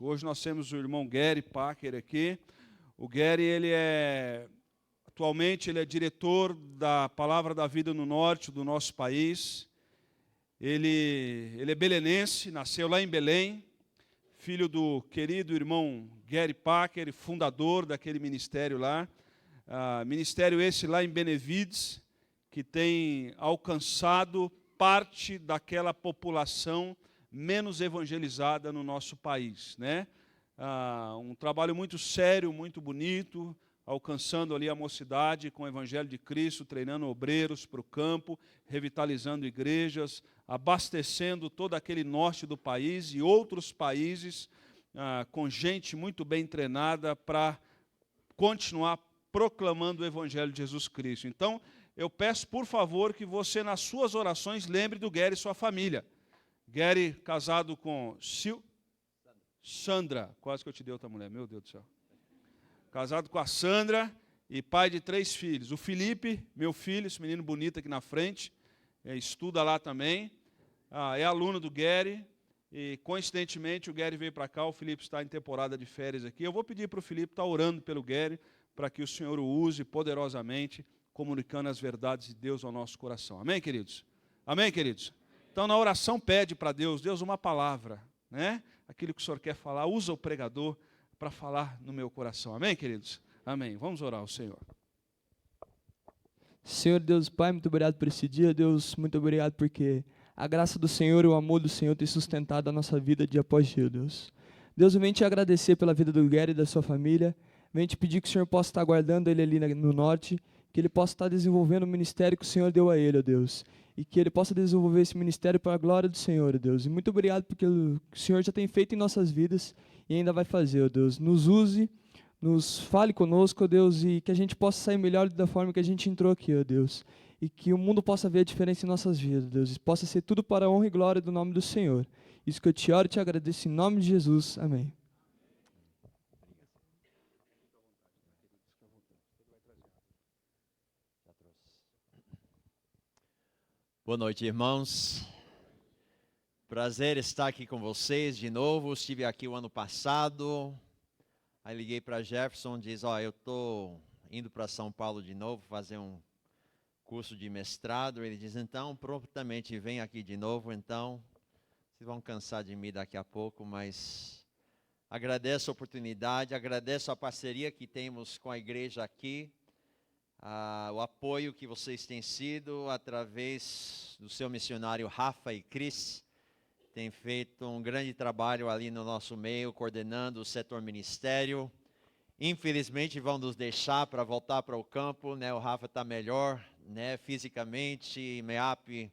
Hoje nós temos o irmão Gary Packer aqui. O Gary, atualmente, ele é diretor da Palavra da Vida no norte do nosso país. Ele é belenense, nasceu lá em Belém, filho do querido irmão Gary Packer, fundador daquele ministério lá. Ministério esse lá em Benevides, que tem alcançado parte daquela população menos evangelizada no nosso país, né? Um trabalho muito sério, muito bonito, alcançando ali a mocidade com o Evangelho de Cristo, treinando obreiros para o campo, revitalizando igrejas, abastecendo todo aquele norte do país e outros países com gente muito bem treinada para continuar proclamando o Evangelho de Jesus Cristo. Então, eu peço, por favor, que você, nas suas orações, lembre do Gary e sua família. Gary, casado com Sandra, quase que eu te dei outra mulher, meu Deus do céu. Casado com a Sandra e pai de 3 filhos. O Felipe, meu filho, esse menino bonito aqui na frente, estuda lá também, é aluno do Gary, e coincidentemente o Gary veio para cá, o Felipe está em temporada de férias aqui. Eu vou pedir para o Felipe estar orando pelo Gary, para que o Senhor o use poderosamente, comunicando as verdades de Deus ao nosso coração. Amém, queridos? Amém, queridos? Então, na oração, pede para Deus, uma palavra, né? Aquilo que o Senhor quer falar, usa o pregador para falar no meu coração. Amém, queridos? Amém. Vamos orar ao Senhor. Senhor Deus Pai, muito obrigado por esse dia, Deus, muito obrigado porque a graça do Senhor e o amor do Senhor tem sustentado a nossa vida dia após dia, Deus. Deus, eu venho te agradecer pela vida do Gary e da sua família, venho te pedir que o Senhor possa estar guardando ele ali no norte, que ele possa estar desenvolvendo o ministério que o Senhor deu a ele, ó Deus, e que ele possa desenvolver esse ministério para a glória do Senhor, ó Deus. E muito obrigado porque o Senhor já tem feito em nossas vidas e ainda vai fazer, ó Deus. Nos use, nos fale conosco, ó Deus, e que a gente possa sair melhor da forma que a gente entrou aqui, ó Deus. E que o mundo possa ver a diferença em nossas vidas, Deus. E possa ser tudo para a honra e glória do nome do Senhor. Isso que eu te oro e te agradeço em nome de Jesus. Amém. Boa noite, irmãos. Prazer estar aqui com vocês de novo. Estive aqui o ano passado. Aí liguei para Jefferson, diz, eu estou indo para São Paulo de novo, fazer um curso de mestrado. Ele diz, então, prontamente vem aqui de novo. Então, vocês vão cansar de mim daqui a pouco, mas agradeço a oportunidade, agradeço a parceria que temos com a igreja aqui. O apoio que vocês têm sido através do seu missionário Rafa e Cris, tem feito um grande trabalho ali no nosso meio, coordenando o setor ministério. Infelizmente vão nos deixar para voltar para o campo, né? O Rafa está melhor, né? Fisicamente, MEAP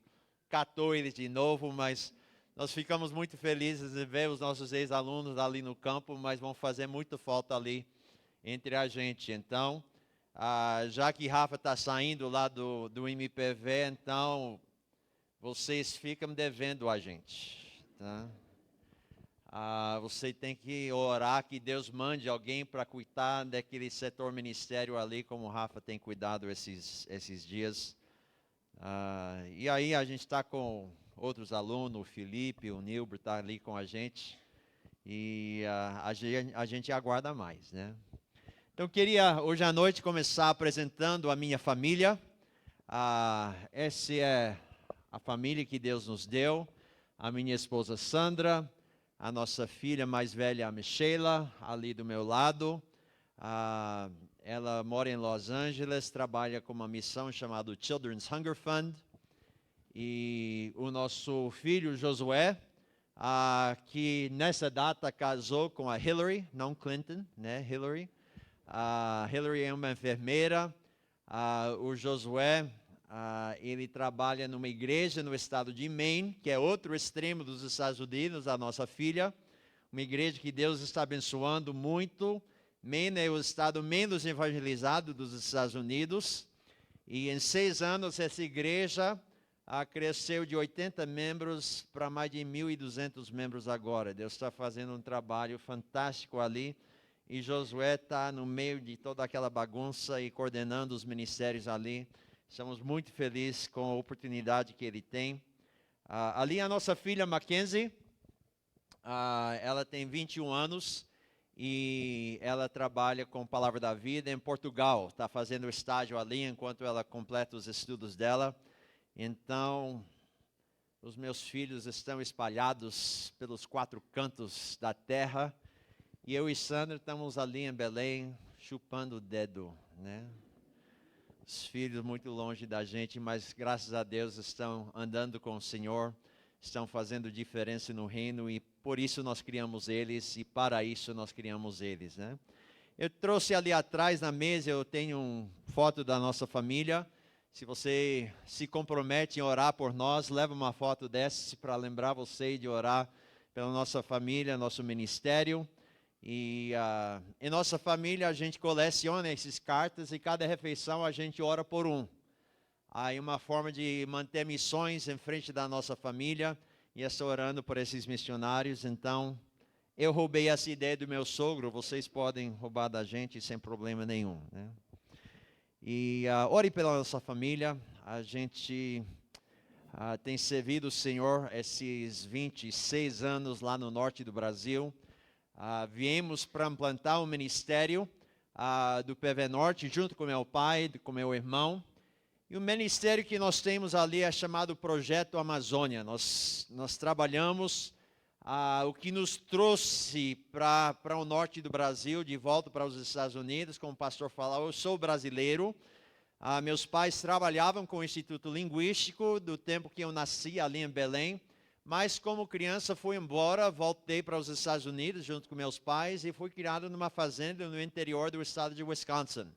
catou ele de novo, mas nós ficamos muito felizes de ver os nossos ex-alunos ali no campo, mas vão fazer muito falta ali entre a gente. Então, já que Rafa está saindo lá do MPV, então vocês ficam devendo a gente, tá? Você tem que orar que Deus mande alguém para cuidar daquele setor ministério ali, como o Rafa tem cuidado esses dias. E aí a gente está com outros alunos, o Felipe, o Nilber está ali com a gente, e a gente aguarda mais, né? Então, eu queria hoje à noite começar apresentando a minha família. Essa é a família que Deus nos deu. A minha esposa Sandra, a nossa filha mais velha, a Michela, ali do meu lado. Ela mora em Los Angeles, trabalha com uma missão chamada Children's Hunger Fund. E o nosso filho Josué, que nessa data casou com a Hillary, não Clinton, né? Hillary. Hillary é uma enfermeira. O Josué, ele trabalha numa igreja no estado de Maine, que é outro extremo dos Estados Unidos, a nossa filha. Uma igreja que Deus está abençoando muito. Maine é o estado menos evangelizado dos Estados Unidos. E em 6 anos essa igreja cresceu de 80 membros para mais de 1.200 membros agora. Deus está fazendo um trabalho fantástico ali. E Josué está no meio de toda aquela bagunça e coordenando os ministérios ali. Estamos muito felizes com a oportunidade que ele tem. Ali a nossa filha Mackenzie, ela tem 21 anos e ela trabalha com Palavra da Vida em Portugal. Está fazendo estágio ali enquanto ela completa os estudos dela. Então, os meus filhos estão espalhados pelos 4 cantos da terra. E eu e Sandra estamos ali em Belém, chupando o dedo, né? Os filhos muito longe da gente, mas graças a Deus estão andando com o Senhor, estão fazendo diferença no reino e por isso nós criamos eles e para isso nós criamos eles, né? Eu trouxe ali atrás na mesa, eu tenho uma foto da nossa família. Se você se compromete em orar por nós, leva uma foto dessa para lembrar você de orar pela nossa família, nosso ministério. E em nossa família a gente coleciona essas cartas e cada refeição a gente ora por um. Aí uma forma de manter missões em frente da nossa família e estou orando por esses missionários. Então, eu roubei essa ideia do meu sogro, vocês podem roubar da gente sem problema nenhum, né? E ore pela nossa família. A gente tem servido o Senhor esses 26 anos lá no norte do Brasil. Viemos para implantar um ministério do PV Norte, junto com meu pai, com meu irmão. E o ministério que nós temos ali é chamado Projeto Amazônia. Nós trabalhamos o que nos trouxe para o norte do Brasil, de volta para os Estados Unidos. Como o pastor falou, eu sou brasileiro. Meus pais trabalhavam com o Instituto Linguístico do tempo que eu nasci ali em Belém. Mas como criança fui embora, voltei para os Estados Unidos junto com meus pais e fui criado numa fazenda no interior do estado de Wisconsin.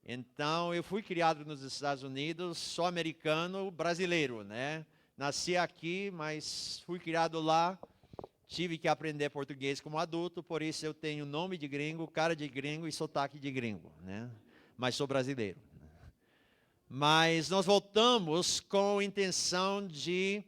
Então eu fui criado nos Estados Unidos, sou americano, brasileiro, né? Nasci aqui, mas fui criado lá, tive que aprender português como adulto, por isso eu tenho nome de gringo, cara de gringo e sotaque de gringo, né? Mas sou brasileiro. Mas nós voltamos com a intenção de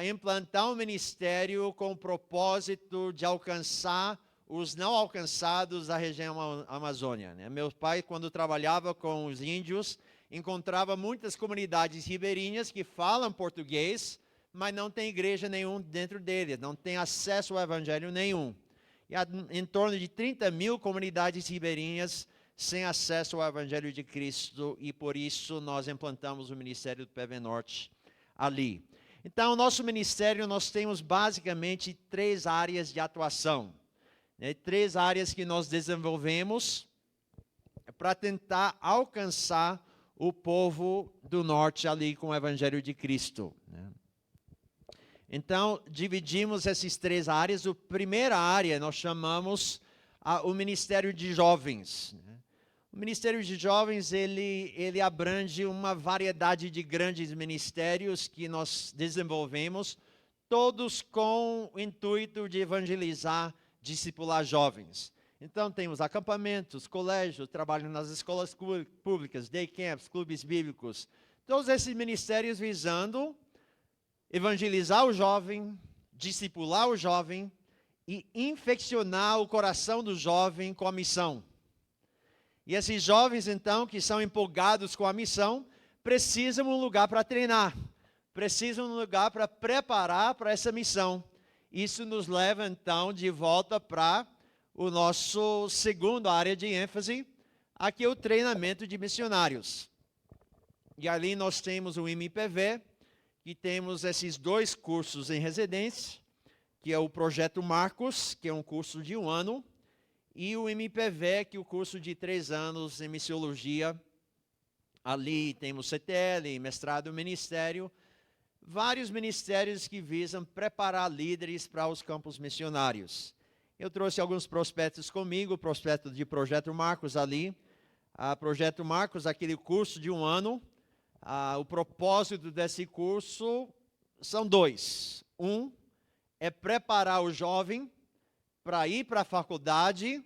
implantar um ministério com o propósito de alcançar os não alcançados da região Amazônia, né? Meu pai, quando trabalhava com os índios, encontrava muitas comunidades ribeirinhas que falam português, mas não tem igreja nenhum dentro deles, não tem acesso ao evangelho nenhum. E há em torno de 30 mil comunidades ribeirinhas sem acesso ao evangelho de Cristo, e por isso nós implantamos o ministério do PV Norte ali. Então, nosso ministério, nós temos basicamente 3 áreas de atuação, né? 3 áreas que nós desenvolvemos para tentar alcançar o povo do norte ali com o Evangelho de Cristo, né? Então, dividimos essas 3 áreas. A primeira área nós chamamos o Ministério de Jovens, né? O Ministério de Jovens, ele abrange uma variedade de grandes ministérios que nós desenvolvemos, todos com o intuito de evangelizar, discipular jovens. Então, temos acampamentos, colégios, trabalho nas escolas públicas, day camps, clubes bíblicos. Todos esses ministérios visando evangelizar o jovem, discipular o jovem e infeccionar o coração do jovem com a missão. E esses jovens, então, que são empolgados com a missão, precisam de um lugar para treinar, precisam de um lugar para preparar para essa missão. Isso nos leva, então, de volta para o nosso segunda área de ênfase, aqui é o treinamento de missionários. E ali nós temos o MPV, que temos esses 2 cursos em residência, que é o Projeto Marcos, que é um curso de 1 ano, e o MPV, que é o curso de 3 anos em missiologia. Ali temos CTL, mestrado em ministério, vários ministérios que visam preparar líderes para os campos missionários. Eu trouxe alguns prospectos comigo, o prospecto de Projeto Marcos ali. Projeto Marcos, aquele curso de 1 ano. O propósito desse curso são 2. Um é preparar o jovem para ir para a faculdade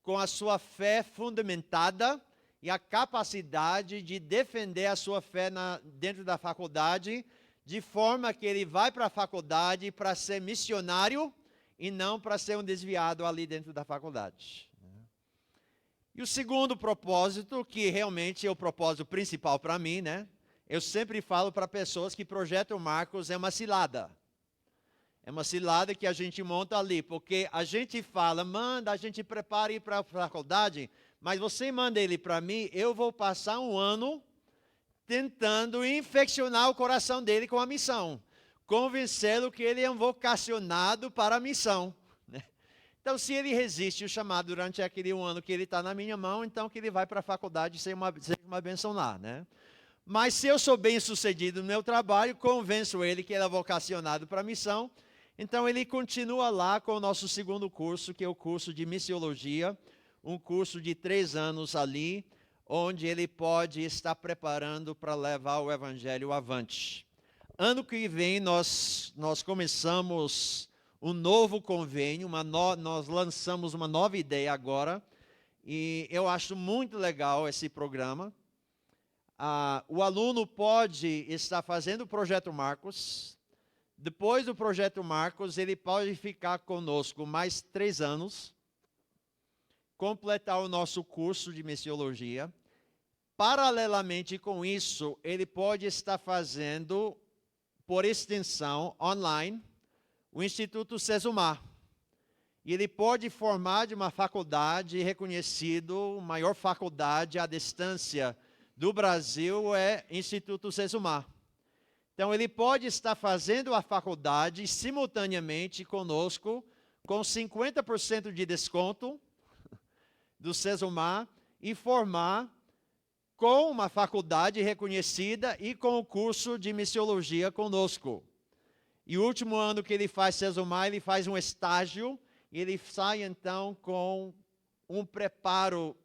com a sua fé fundamentada e a capacidade de defender a sua fé dentro da faculdade, de forma que ele vai para a faculdade para ser missionário e não para ser um desviado ali dentro da faculdade. E o segundo propósito, que realmente é o propósito principal para mim, né? Eu sempre falo para pessoas que Projeto Marcos é uma cilada. É uma cilada que a gente monta ali, porque a gente fala, manda, a gente prepara ir para a faculdade, mas você manda ele para mim, eu vou passar um ano tentando infeccionar o coração dele com a missão, convencê-lo que ele é um vocacionado para a missão. Né? Então, se ele resiste o chamado durante aquele um ano que ele está na minha mão, então que ele vai para a faculdade e seja uma bênção lá. Né? Mas se eu sou bem sucedido no meu trabalho, convenço ele que ele é vocacionado para a missão, então ele continua lá com o nosso segundo curso, que é o curso de missiologia, um curso de 3 anos ali, onde ele pode estar preparando para levar o evangelho avante. Ano que vem nós começamos um novo convênio, nós lançamos uma nova ideia agora, e eu acho muito legal esse programa. O aluno pode estar fazendo o Projeto Marcos. Depois do Projeto Marcos, ele pode ficar conosco mais 3 anos, completar o nosso curso de missiologia. Paralelamente com isso, ele pode estar fazendo, por extensão, online, o Instituto Sesumar. E ele pode formar de uma faculdade reconhecido, a maior faculdade à distância do Brasil é Instituto Sesumar. Então, ele pode estar fazendo a faculdade simultaneamente conosco, com 50% de desconto do Sesumar, e formar com uma faculdade reconhecida e com o curso de missiologia conosco. E o último ano que ele faz Sesumar, ele faz um estágio, e ele sai então com um preparo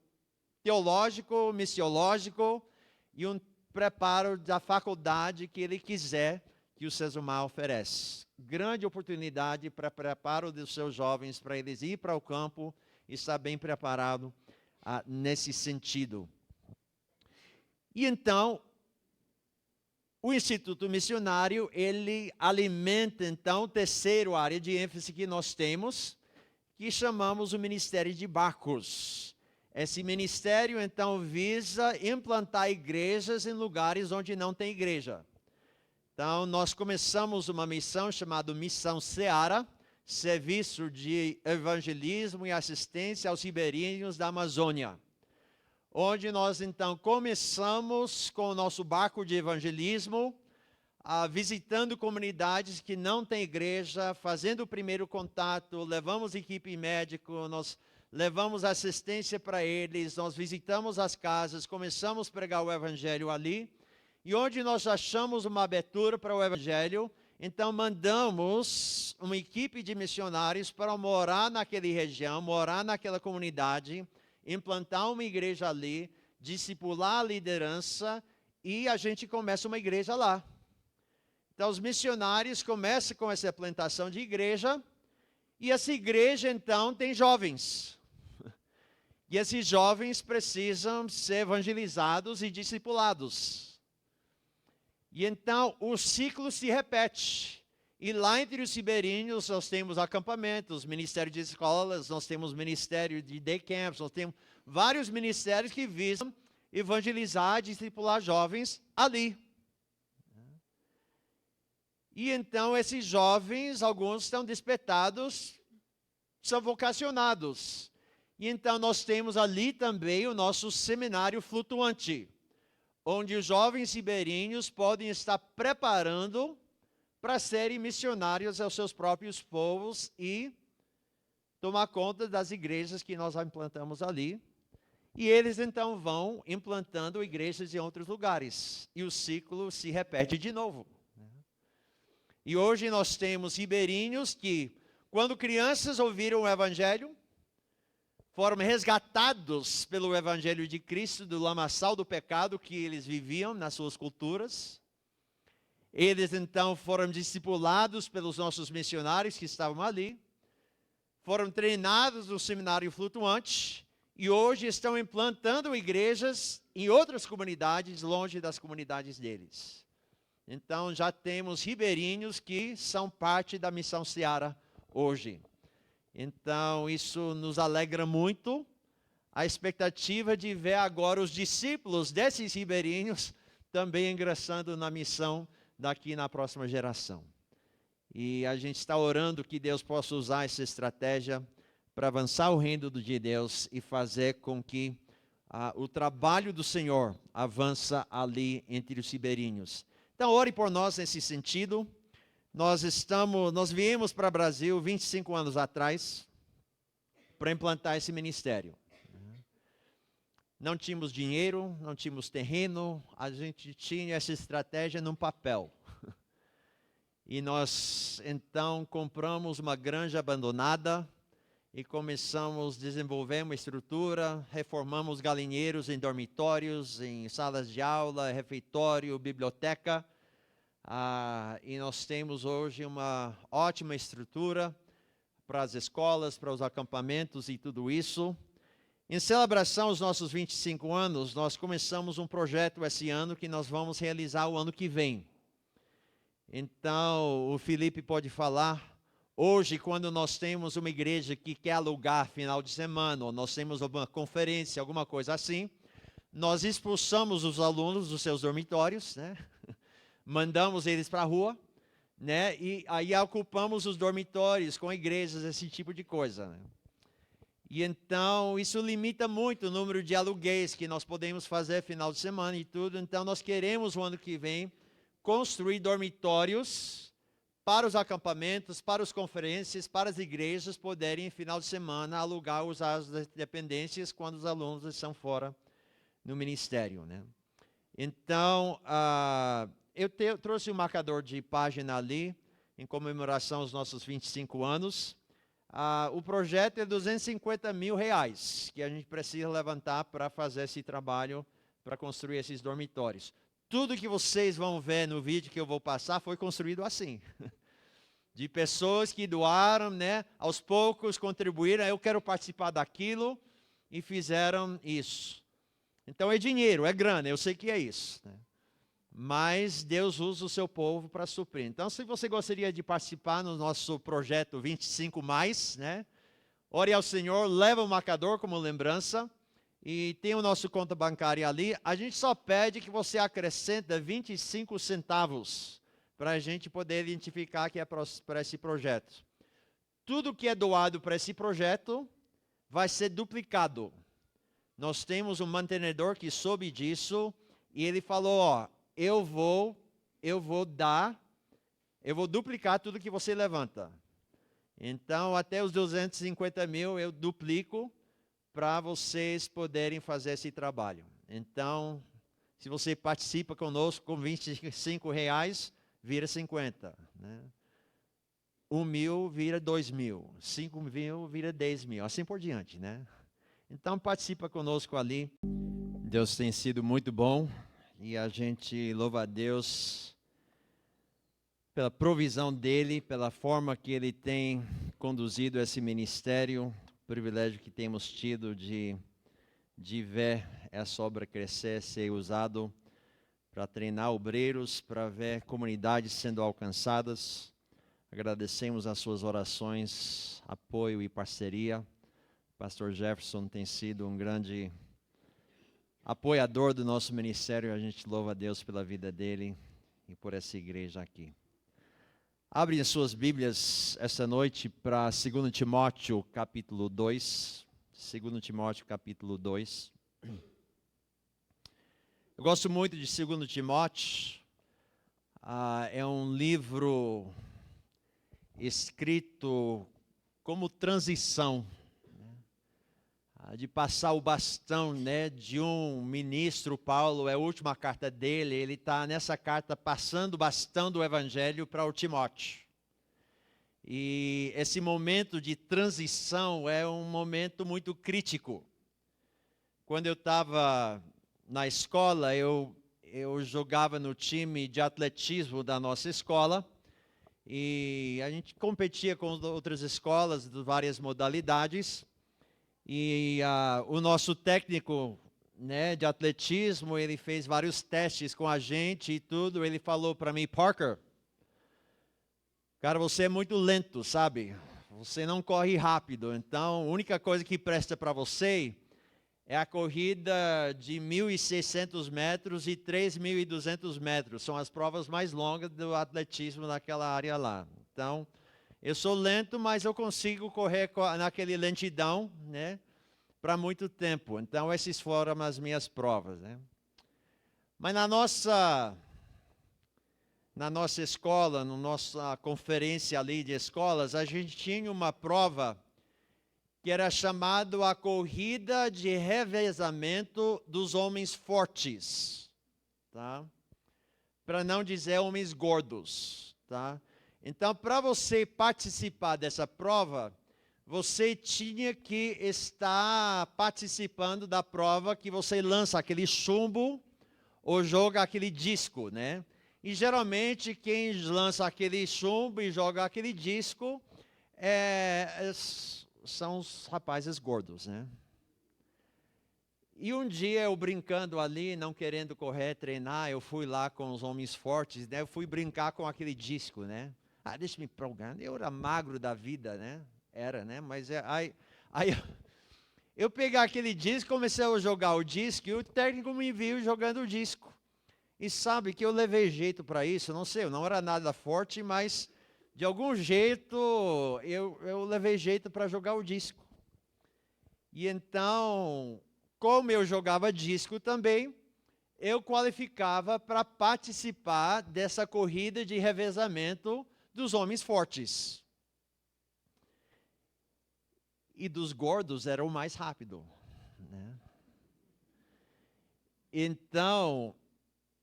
teológico, missiológico, e um preparo da faculdade que ele quiser que o Sesumar oferece. Grande oportunidade para preparo dos seus jovens, para eles ir para o campo e estar bem preparado nesse sentido. E então, o Instituto Missionário, ele alimenta então a terceira área de ênfase que nós temos, que chamamos o Ministério de Barcos. Esse ministério, então, visa implantar igrejas em lugares onde não tem igreja. Então, nós começamos uma missão chamada Missão Seara, Serviço de Evangelismo e Assistência aos Ribeirinhos da Amazônia, onde nós, então, começamos com o nosso barco de evangelismo, visitando comunidades que não têm igreja, fazendo o primeiro contato, levamos equipe médica, nós levamos assistência para eles, nós visitamos as casas, começamos a pregar o evangelho ali, e onde nós achamos uma abertura para o evangelho, então mandamos uma equipe de missionários para morar naquela região, morar naquela comunidade, implantar uma igreja ali, discipular a liderança, e a gente começa uma igreja lá. Então os missionários começam com essa plantação de igreja, e essa igreja então tem jovens. E esses jovens precisam ser evangelizados e discipulados. E então o ciclo se repete. E lá entre os ribeirinhos nós temos acampamentos, ministério de escolas, nós temos ministério de day camps, nós temos vários ministérios que visam evangelizar, discipular jovens ali. E então esses jovens, alguns estão despertados, são vocacionados. E então nós temos ali também o nosso seminário flutuante, onde os jovens ribeirinhos podem estar preparando para serem missionários aos seus próprios povos e tomar conta das igrejas que nós implantamos ali. E eles então vão implantando igrejas em outros lugares. E o ciclo se repete de novo. E hoje nós temos ribeirinhos que, quando crianças ouviram o evangelho, foram resgatados pelo evangelho de Cristo, do lamaçal do pecado que eles viviam nas suas culturas. Eles então foram discipulados pelos nossos missionários que estavam ali, foram treinados no seminário flutuante e hoje estão implantando igrejas em outras comunidades, longe das comunidades deles. Então já temos ribeirinhos que são parte da Missão Seara hoje. Então isso nos alegra muito, a expectativa de ver agora os discípulos desses ribeirinhos também ingressando na missão daqui na próxima geração. E a gente está orando que Deus possa usar essa estratégia para avançar o reino de Deus e fazer com que o trabalho do Senhor avança ali entre os ribeirinhos. Então, ore por nós nesse sentido. Nós viemos para o Brasil 25 anos atrás para implantar esse ministério. Não tínhamos dinheiro, não tínhamos terreno, a gente tinha essa estratégia num papel. E nós, então, compramos uma granja abandonada e começamos a desenvolver uma estrutura, reformamos galinheiros em dormitórios, em salas de aula, refeitório, biblioteca. E nós temos hoje uma ótima estrutura para as escolas, para os acampamentos e tudo isso. Em celebração aos nossos 25 anos, nós começamos um projeto esse ano que nós vamos realizar o ano que vem. Então, o Felipe pode falar. Hoje, quando nós temos uma igreja que quer alugar final de semana, ou nós temos uma conferência, alguma coisa assim, nós expulsamos os alunos dos seus dormitórios, né? Mandamos eles para a rua, né? E aí ocupamos os dormitórios com igrejas, esse tipo de coisa, né? E então, isso limita muito o número de aluguéis que nós podemos fazer final de semana e tudo. Então, nós queremos, o ano que vem, construir dormitórios para os acampamentos, para as conferências, para as igrejas poderem, final de semana, alugar, usar as dependências quando os alunos estão fora no ministério, né? Então, eu trouxe um marcador de página ali, em comemoração aos nossos 25 anos. O projeto é R$250 mil, que a gente precisa levantar para fazer esse trabalho, para construir esses dormitórios. Tudo que vocês vão ver no vídeo que eu vou passar foi construído assim. De pessoas que doaram, né? Aos poucos contribuíram, eu quero participar daquilo, e fizeram isso. Então é dinheiro, é grana, eu sei que é isso, né? Mas Deus usa o seu povo para suprir. Então, se você gostaria de participar no nosso projeto 25+, né? Ore ao Senhor, leva o marcador como lembrança, e tem o nosso conta bancária ali. A gente só pede que você acrescente 25 centavos para a gente poder identificar que é para esse projeto. Tudo que é doado para esse projeto vai ser duplicado. Nós temos um mantenedor que soube disso e ele falou, eu vou duplicar tudo que você levanta. Então, até os 250 mil eu duplico para vocês poderem fazer esse trabalho. Então, se você participa conosco com R$25, vira 50. Né? 1.000 vira 2.000. 5.000 vira 10.000. Assim por diante, né? Então, participa conosco ali. Deus tem sido muito bom. E a gente louva a Deus pela provisão dEle, pela forma que Ele tem conduzido esse ministério. O privilégio que temos tido de ver essa obra crescer, ser usado para treinar obreiros, para ver comunidades sendo alcançadas. Agradecemos as suas orações, apoio e parceria. Pastor Jefferson tem sido um grande apoiador do nosso ministério. A gente louva a Deus pela vida dele e por essa igreja aqui. Abre as suas Bíblias essa noite para 2 Timóteo capítulo 2. 2 Timóteo capítulo 2. Eu gosto muito de 2 Timóteo. É um livro escrito como transição, de passar o bastão, né, de um ministro. Paulo, é a última carta dele, ele está nessa carta passando o bastão do evangelho para o Timóteo. E esse momento de transição é um momento muito crítico. Quando eu estava na escola, eu jogava no time de atletismo da nossa escola, e a gente competia com outras escolas de várias modalidades. E o nosso técnico, né, de atletismo, ele fez vários testes com a gente e tudo. Ele falou para mim, Parker, cara, você é muito lento, sabe? Você não corre rápido. Então, a única coisa que presta para você é a corrida de 1.600 metros e 3.200 metros. São as provas mais longas do atletismo naquela área lá. Então, eu sou lento, mas eu consigo correr naquele lentidão, né, para muito tempo. Então, essas foram as minhas provas, né. Mas na nossa escola, na nossa conferência ali de escolas, a gente tinha uma prova que era chamado a corrida de revezamento dos homens fortes, tá? Para não dizer homens gordos, tá? Então, para você participar dessa prova, você tinha que estar participando da prova que você lança aquele chumbo ou joga aquele disco, né? E geralmente quem lança aquele chumbo e joga aquele disco são os rapazes gordos, né? E um dia eu brincando ali, não querendo correr, treinar, eu fui lá com os homens fortes, né? Eu fui brincar com aquele disco, né? Deixa eu me empolgar. Eu era magro da vida, né? Era, né? Mas aí eu peguei aquele disco, comecei a jogar o disco, e o técnico me viu jogando o disco. E sabe que eu levei jeito para isso, não sei, eu não era nada forte, mas de algum jeito eu levei jeito para jogar o disco. E então, como eu jogava disco também, eu qualificava para participar dessa corrida de revezamento dos homens fortes. E dos gordos era o mais rápido, né? Então,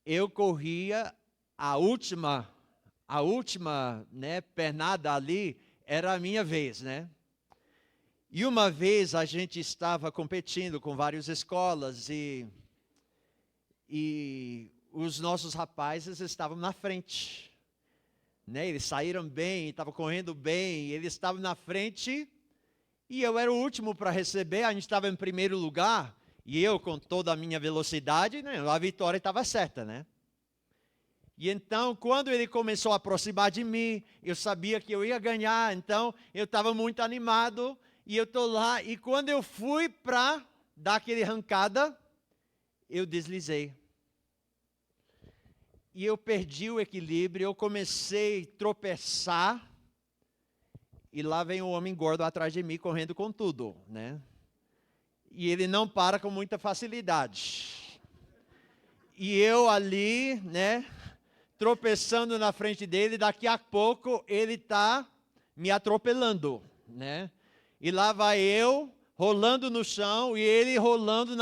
eu corria a última, né, pernada ali, era a minha vez, né? E uma vez a gente estava competindo com várias escolas e os nossos rapazes estavam na frente, né? Eles saíram bem, estavam correndo bem, eles estavam na frente e eu era o último para receber, a gente estava em primeiro lugar. E eu, com toda a minha velocidade, né, a vitória estava certa, né? E então, quando ele começou a aproximar de mim, eu sabia que eu ia ganhar, então eu estava muito animado, e eu estou lá, e quando eu fui para dar aquele arrancada, eu deslizei. E eu perdi o equilíbrio, eu comecei a tropeçar, e lá vem o homem gordo atrás de mim, correndo com tudo, né? E ele não para com muita facilidade. E eu ali, né, tropeçando na frente dele, daqui a pouco ele está me atropelando, né? E lá vai eu, rolando no chão, e ele rolando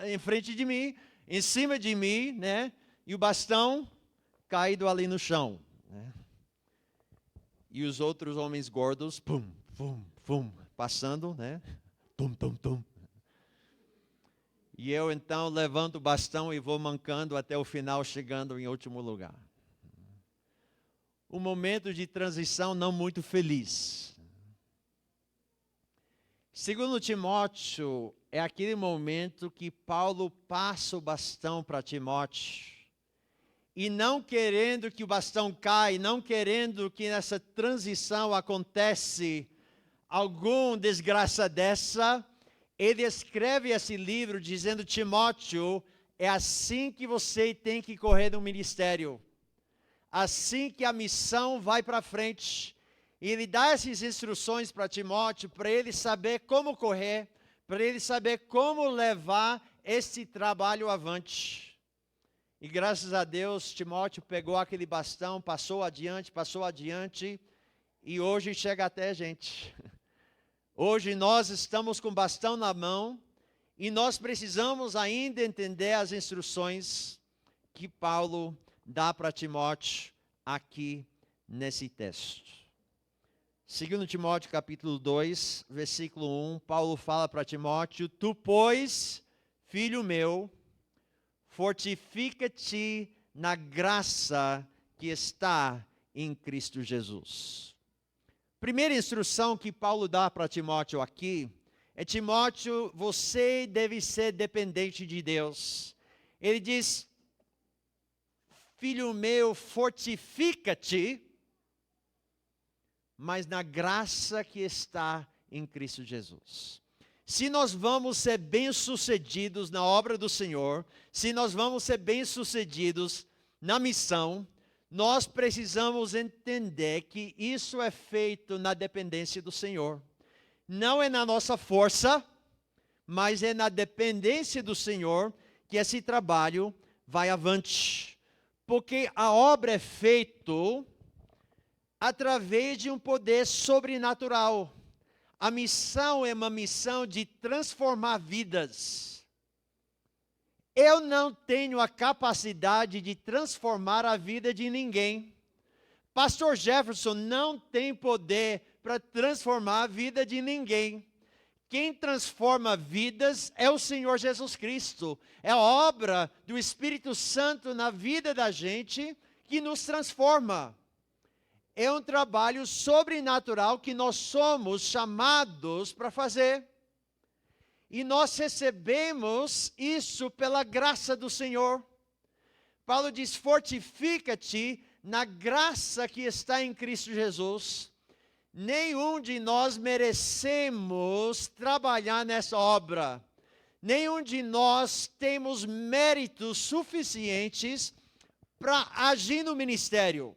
em frente de mim, em cima de mim, né? E o bastão caído ali no chão, né? E os outros homens gordos, pum, pum, pum, passando, né? Tum, tum, tum. E eu então levanto o bastão e vou mancando até o final, chegando em último lugar. Um momento de transição não muito feliz. Segundo Timóteo, é aquele momento que Paulo passa o bastão para Timóteo. E não querendo que o bastão caia, não querendo que nessa transição acontece alguma desgraça dessa, ele escreve esse livro dizendo: Timóteo, é assim que você tem que correr no ministério. Assim que a missão vai para frente. E ele dá essas instruções para Timóteo, para ele saber como correr, para ele saber como levar esse trabalho avante. E graças a Deus, Timóteo pegou aquele bastão, passou adiante, e hoje chega até a gente. Hoje nós estamos com o bastão na mão e nós precisamos ainda entender as instruções que Paulo dá para Timóteo aqui nesse texto. 2 Timóteo capítulo 2, versículo 1, Paulo fala para Timóteo: Tu, pois, filho meu, fortifica-te na graça que está em Cristo Jesus. Primeira instrução que Paulo dá para Timóteo aqui é: Timóteo, você deve ser dependente de Deus. Ele diz: filho meu, fortifica-te, mas na graça que está em Cristo Jesus. Se nós vamos ser bem-sucedidos na obra do Senhor, se nós vamos ser bem-sucedidos na missão, nós precisamos entender que isso é feito na dependência do Senhor. Não é na nossa força, mas é na dependência do Senhor que esse trabalho vai avante. Porque a obra é feita através de um poder sobrenatural. A missão é uma missão de transformar vidas. Eu não tenho a capacidade de transformar a vida de ninguém. Pastor Jefferson não tem poder para transformar a vida de ninguém. Quem transforma vidas é o Senhor Jesus Cristo. É a obra do Espírito Santo na vida da gente que nos transforma. É um trabalho sobrenatural que nós somos chamados para fazer. E nós recebemos isso pela graça do Senhor. Paulo diz: fortifica-te na graça que está em Cristo Jesus. Nenhum de nós merecemos trabalhar nessa obra. Nenhum de nós temos méritos suficientes para agir no ministério.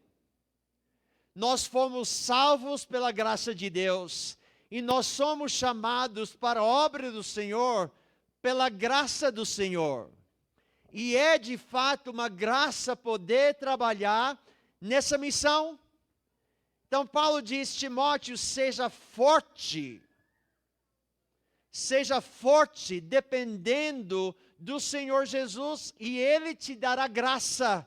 Nós fomos salvos pela graça de Deus. E nós somos chamados para a obra do Senhor pela graça do Senhor. E é de fato uma graça poder trabalhar nessa missão. Então Paulo diz: Timóteo, seja forte. Seja forte, dependendo do Senhor Jesus, e Ele te dará graça.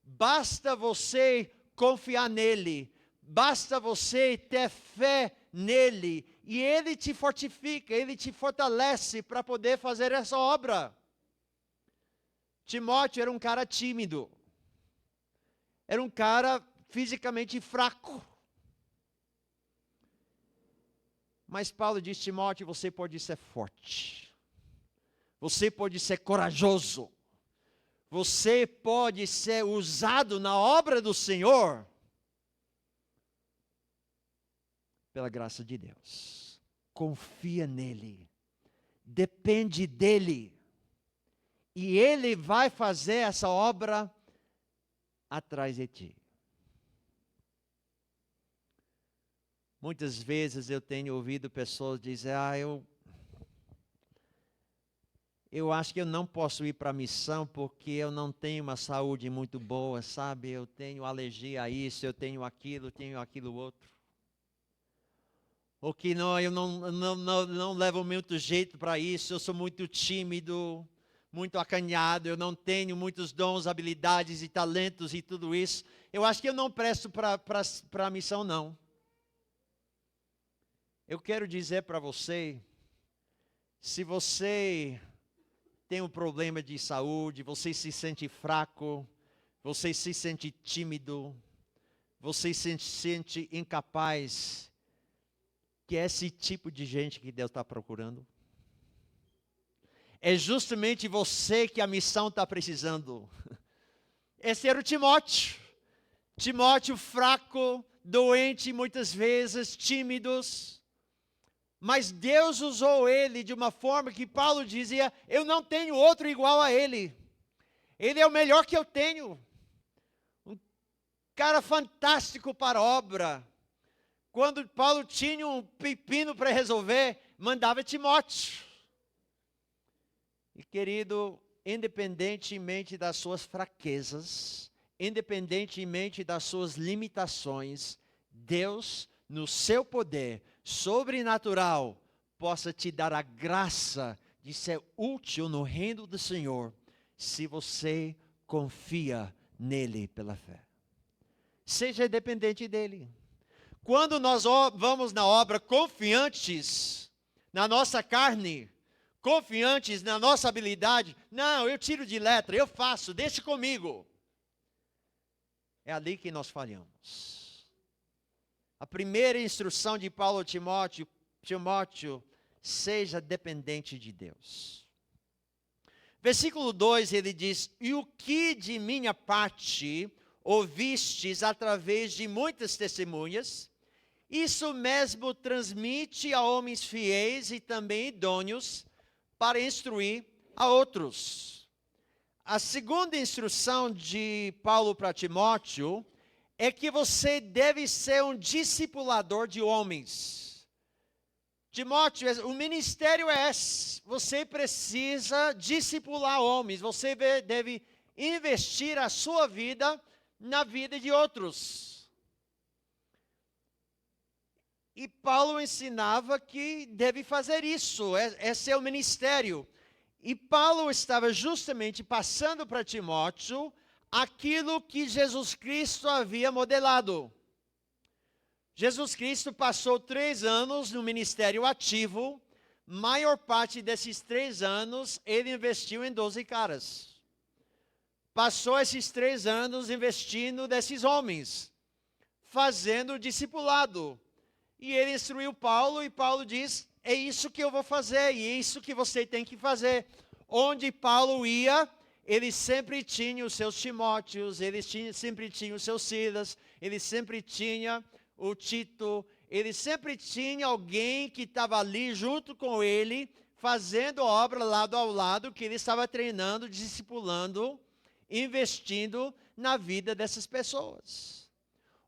Basta você confiar nele. Basta você ter fé nele, e ele te fortifica, ele te fortalece para poder fazer essa obra. Timóteo era um cara tímido, era um cara fisicamente fraco. Mas Paulo diz: Timóteo, você pode ser forte, você pode ser corajoso, você pode ser usado na obra do Senhor pela graça de Deus. Confia nele, depende dele, e ele vai fazer essa obra atrás de ti. Muitas vezes eu tenho ouvido pessoas dizer: eu acho que eu não posso ir para a missão porque eu não tenho uma saúde muito boa, sabe? Eu tenho alergia a isso, eu tenho aquilo outro. Ou que não, eu não levo muito jeito para isso, eu sou muito tímido, muito acanhado, eu não tenho muitos dons, habilidades e talentos e tudo isso. Eu acho que eu não presto para a missão, não. Eu quero dizer para você, se você tem um problema de saúde, você se sente fraco, você se sente tímido, você se sente incapaz, que é esse tipo de gente que Deus está procurando. É justamente você que a missão está precisando. Esse era o Timóteo. Timóteo fraco, doente muitas vezes, tímidos. Mas Deus usou ele de uma forma que Paulo dizia: eu não tenho outro igual a ele. Ele é o melhor que eu tenho. Um cara fantástico para a obra. Quando Paulo tinha um pepino para resolver, mandava Timóteo. E querido, independentemente das suas fraquezas, independentemente das suas limitações, Deus, no seu poder sobrenatural, possa te dar a graça de ser útil no reino do Senhor, se você confia nele pela fé. Seja dependente dele. Quando nós vamos na obra confiantes na nossa carne, confiantes na nossa habilidade, não, eu tiro de letra, eu faço, deixe comigo. É ali que nós falhamos. A primeira instrução de Paulo a Timóteo, seja dependente de Deus. Versículo 2, ele diz: e o que de minha parte ouvistes através de muitas testemunhas, isso mesmo transmite a homens fiéis e também idôneos para instruir a outros. A segunda instrução de Paulo para Timóteo é que você deve ser um discipulador de homens. Timóteo, o ministério é esse. Você precisa discipular homens. Você deve investir a sua vida na vida de outros. E Paulo ensinava que deve fazer isso. Esse é o ministério. E Paulo estava justamente passando para Timóteo aquilo que Jesus Cristo havia modelado. Jesus Cristo passou 3 anos no ministério ativo. Maior parte desses 3 anos, ele investiu em 12 caras. Passou esses 3 anos investindo nesses homens, fazendo discipulado. E ele instruiu Paulo, e Paulo diz: é isso que eu vou fazer, e é isso que você tem que fazer. Onde Paulo ia, ele sempre tinha os seus Timóteos, ele sempre tinha os seus Silas, ele sempre tinha o Tito, ele sempre tinha alguém que estava ali junto com ele, fazendo obra lado ao lado, que ele estava treinando, discipulando, investindo na vida dessas pessoas.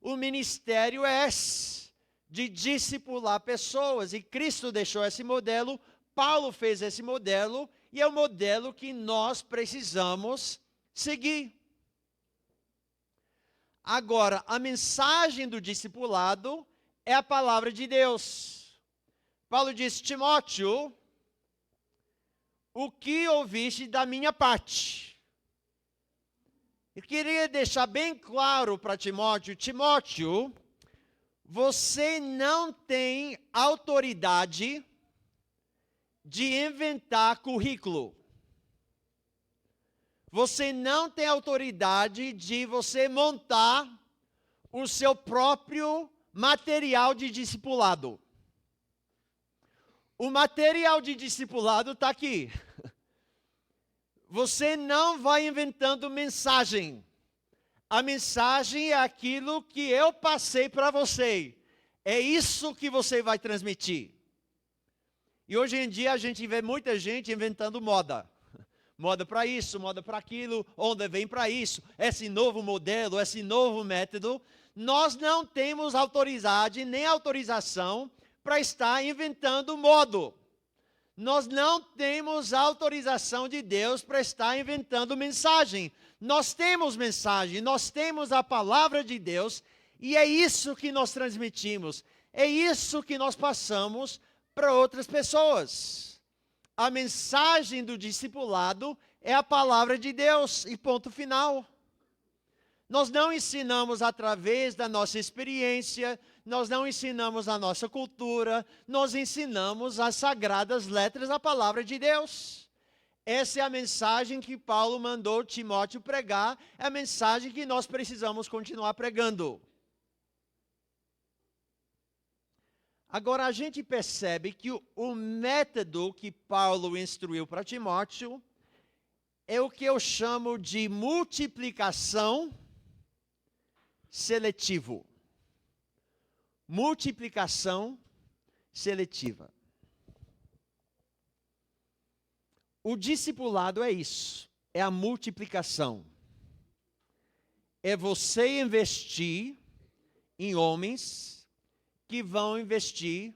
O ministério é esse, de discipular pessoas, e Cristo deixou esse modelo, Paulo fez esse modelo, e é o modelo que nós precisamos seguir. Agora, a mensagem do discipulado é a palavra de Deus. Paulo diz: Timóteo, o que ouviste da minha parte? Eu queria deixar bem claro para Timóteo: Timóteo, você não tem autoridade de inventar currículo. Você não tem autoridade de você montar o seu próprio material de discipulado. O material de discipulado está aqui. Você não vai inventando mensagem. A mensagem é aquilo que eu passei para você. É isso que você vai transmitir. E hoje em dia a gente vê muita gente inventando moda. Moda para isso, moda para aquilo, onda vem para isso, esse novo modelo, esse novo método. Nós não temos autoridade nem autorização para estar inventando modo. Nós não temos autorização de Deus para estar inventando mensagem. Nós temos mensagem, nós temos a palavra de Deus, e é isso que nós transmitimos, é isso que nós passamos para outras pessoas. A mensagem do discipulado é a palavra de Deus, e ponto final. Nós não ensinamos através da nossa experiência, nós não ensinamos a nossa cultura, nós ensinamos as sagradas letras da palavra de Deus. Essa é a mensagem que Paulo mandou Timóteo pregar, é a mensagem que nós precisamos continuar pregando. Agora, a gente percebe que o método que Paulo instruiu para Timóteo é o que eu chamo de multiplicação seletivo. Multiplicação seletiva. O discipulado é isso, é a multiplicação. É você investir em homens que vão investir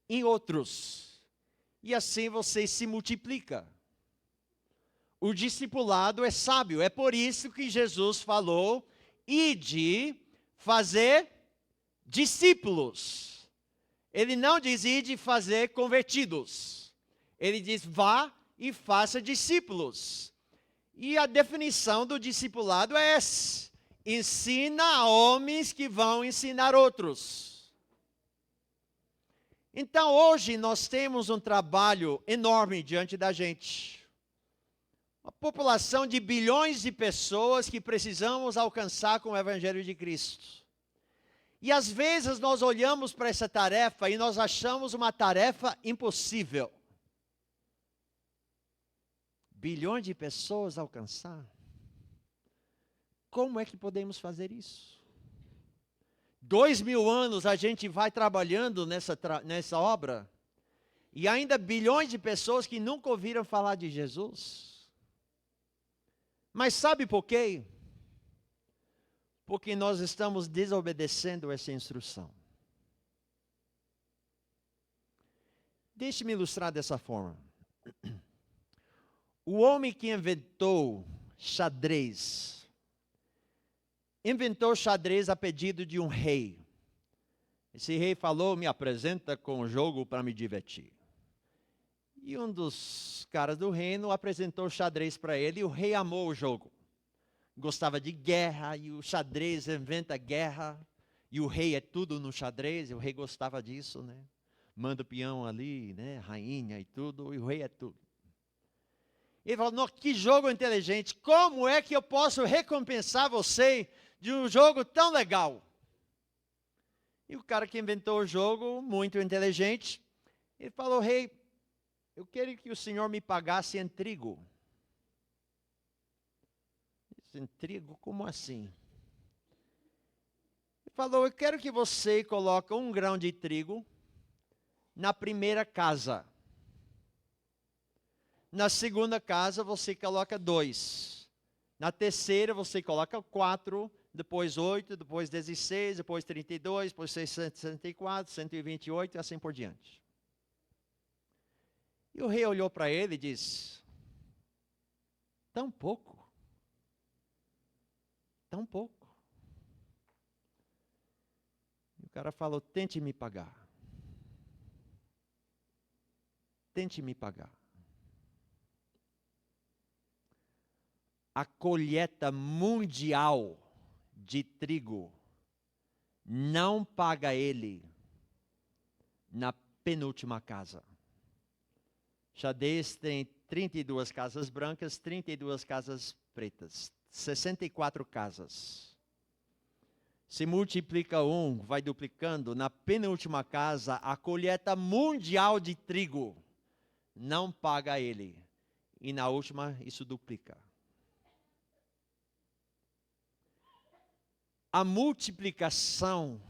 em outros. E assim você se multiplica. O discipulado é sábio, é por isso que Jesus falou: ide fazer discípulos. Ele não diz ide fazer convertidos. Ele diz vá e faça discípulos. E a definição do discipulado é essa: ensina a homens que vão ensinar outros. Então hoje nós temos um trabalho enorme diante da gente. Uma população de bilhões de pessoas que precisamos alcançar com o Evangelho de Cristo. E às vezes nós olhamos para essa tarefa e nós achamos uma tarefa impossível. Bilhões de pessoas alcançar? Como é que podemos fazer isso? 2000 anos a gente vai trabalhando nessa obra, e ainda bilhões de pessoas que nunca ouviram falar de Jesus. Mas sabe por quê? Porque nós estamos desobedecendo essa instrução. Deixe-me ilustrar dessa forma. O homem que inventou xadrez a pedido de um rei. Esse rei falou: me apresenta com um jogo para me divertir. E um dos caras do reino apresentou o xadrez para ele, e o rei amou o jogo. Gostava de guerra, e o xadrez inventa guerra, e o rei é tudo no xadrez, e o rei gostava disso, né? Manda o peão ali, né? Rainha e tudo, e o rei é tudo. Ele falou: que jogo inteligente, como é que eu posso recompensar você de um jogo tão legal? E o cara que inventou o jogo, muito inteligente, ele falou: rei, eu queria que o senhor me pagasse em trigo. Em trigo? Como assim? Ele falou: eu quero que você coloque 1 grão de trigo na primeira casa. Na segunda casa você coloca 2. Na terceira você coloca 4, depois 8, depois 16, depois 32, depois 664, 128 e assim por diante. E o rei olhou para ele e disse: tão pouco. Tão pouco. E o cara falou: tente me pagar. Tente me pagar. A colheita mundial de trigo não paga ele na penúltima casa. Xadrez tem 32 casas brancas, 32 casas pretas, 64 casas. Se multiplica 1, vai duplicando. Na penúltima casa, a colheita mundial de trigo não paga ele. E na última, isso duplica. A multiplicação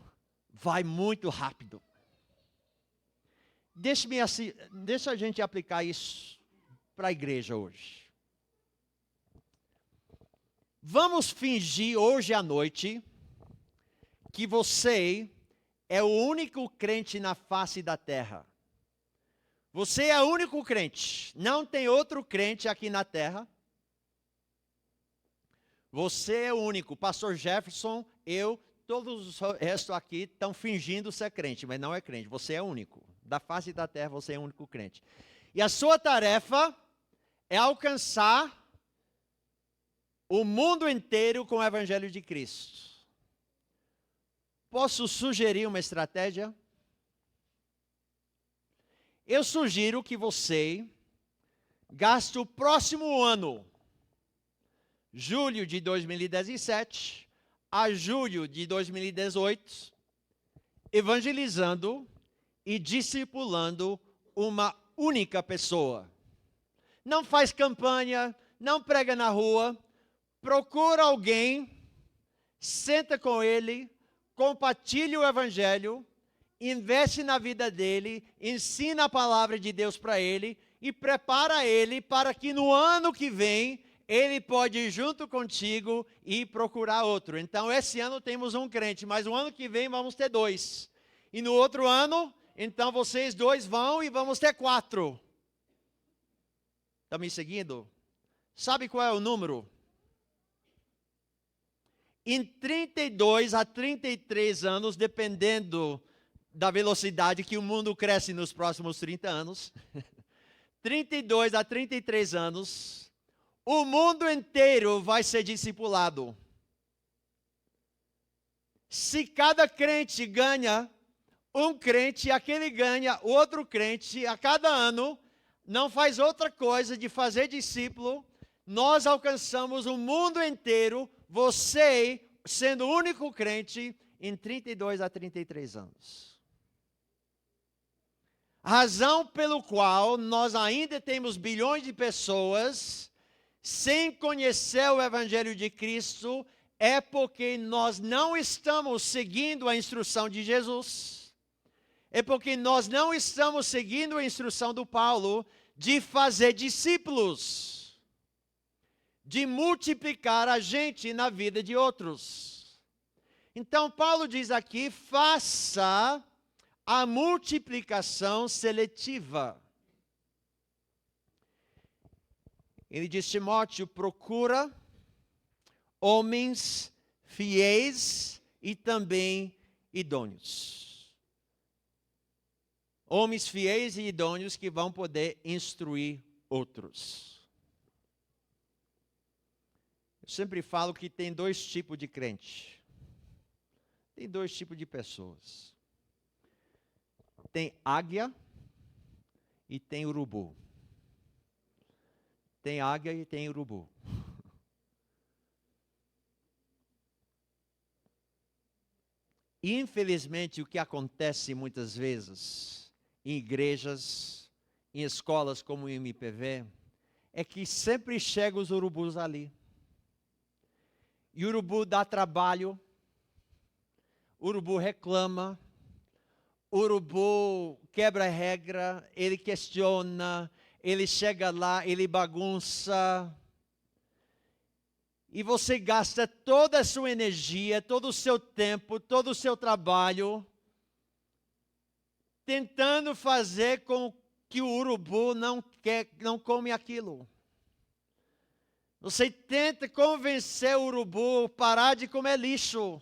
vai muito rápido. Deixa a gente aplicar isso para a igreja hoje. Vamos fingir hoje à noite que você é o único crente na face da terra. Você é o único crente. Não tem outro crente aqui na terra. Você é o único. Pastor Jefferson, eu, todos os restos aqui estão fingindo ser crente, mas não é crente. Você é o único. Da face da terra, você é o único crente. E a sua tarefa é alcançar o mundo inteiro com o Evangelho de Cristo. Posso sugerir uma estratégia? Eu sugiro que você gaste o próximo ano, julho de 2017 a julho de 2018, evangelizando e discipulando uma única pessoa. Não faz campanha, não prega na rua, procura alguém, senta com ele, compartilha o evangelho, investe na vida dele, ensina a palavra de Deus para ele e prepara ele para que no ano que vem ele pode ir junto contigo e procurar outro. Então, esse ano temos um crente, mas o ano que vem vamos ter 2. E no outro ano, então vocês 2 vão e vamos ter 4. Está me seguindo? Sabe qual é o número? Em 32 a 33 anos, dependendo da velocidade que o mundo cresce nos próximos 30 anos, 32 a 33 anos, o mundo inteiro vai ser discipulado. Se cada crente ganha um crente, aquele ganha outro crente a cada ano, não faz outra coisa de fazer discípulo, nós alcançamos o mundo inteiro, você sendo o único crente em 32 a 33 anos. Razão pelo qual nós ainda temos bilhões de pessoas sem conhecer o Evangelho de Cristo é porque nós não estamos seguindo a instrução de Jesus. É porque nós não estamos seguindo a instrução do Paulo de fazer discípulos. de multiplicar a gente na vida de outros. Então, Paulo diz aqui: faça a multiplicação seletiva. Ele diz: Timóteo, procura homens fiéis e também idôneos. Homens fiéis e idôneos que vão poder instruir outros. Eu sempre falo que tem dois tipos de crente. Tem dois tipos de pessoas. Tem águia e tem urubu. Tem águia e tem urubu. Infelizmente, o que acontece muitas vezes em igrejas, em escolas como o MPV, é que sempre chegam os urubus ali. E o urubu dá trabalho, o urubu reclama, o urubu quebra a regra, ele questiona, ele chega lá, ele bagunça. E você gasta toda a sua energia, todo o seu tempo, todo o seu trabalho tentando fazer com que o urubu não come aquilo. Você tenta convencer o urubu a parar de comer lixo.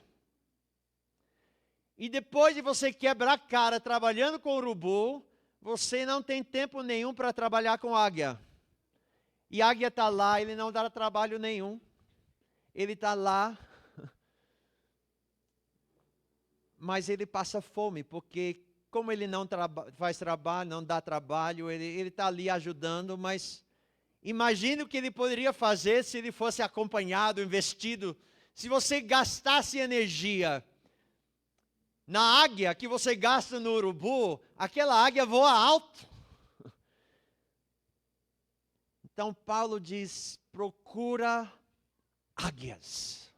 E depois de você quebrar a cara trabalhando com o urubu, você não tem tempo nenhum para trabalhar com águia. E a águia está lá, ele não dá trabalho nenhum. Ele está lá, mas ele passa fome, porque como ele não faz trabalho, não dá trabalho, ele está ali ajudando, mas imagine o que ele poderia fazer se ele fosse acompanhado, investido. Se você gastasse energia na águia que você gasta no urubu, aquela águia voa alto. Então Paulo diz: procura águias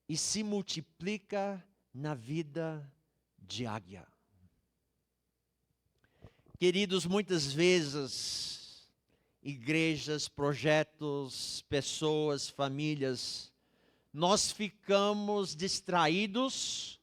e se multiplica na vida de águia. Queridos, muitas vezes, igrejas, projetos, pessoas, famílias, nós ficamos distraídos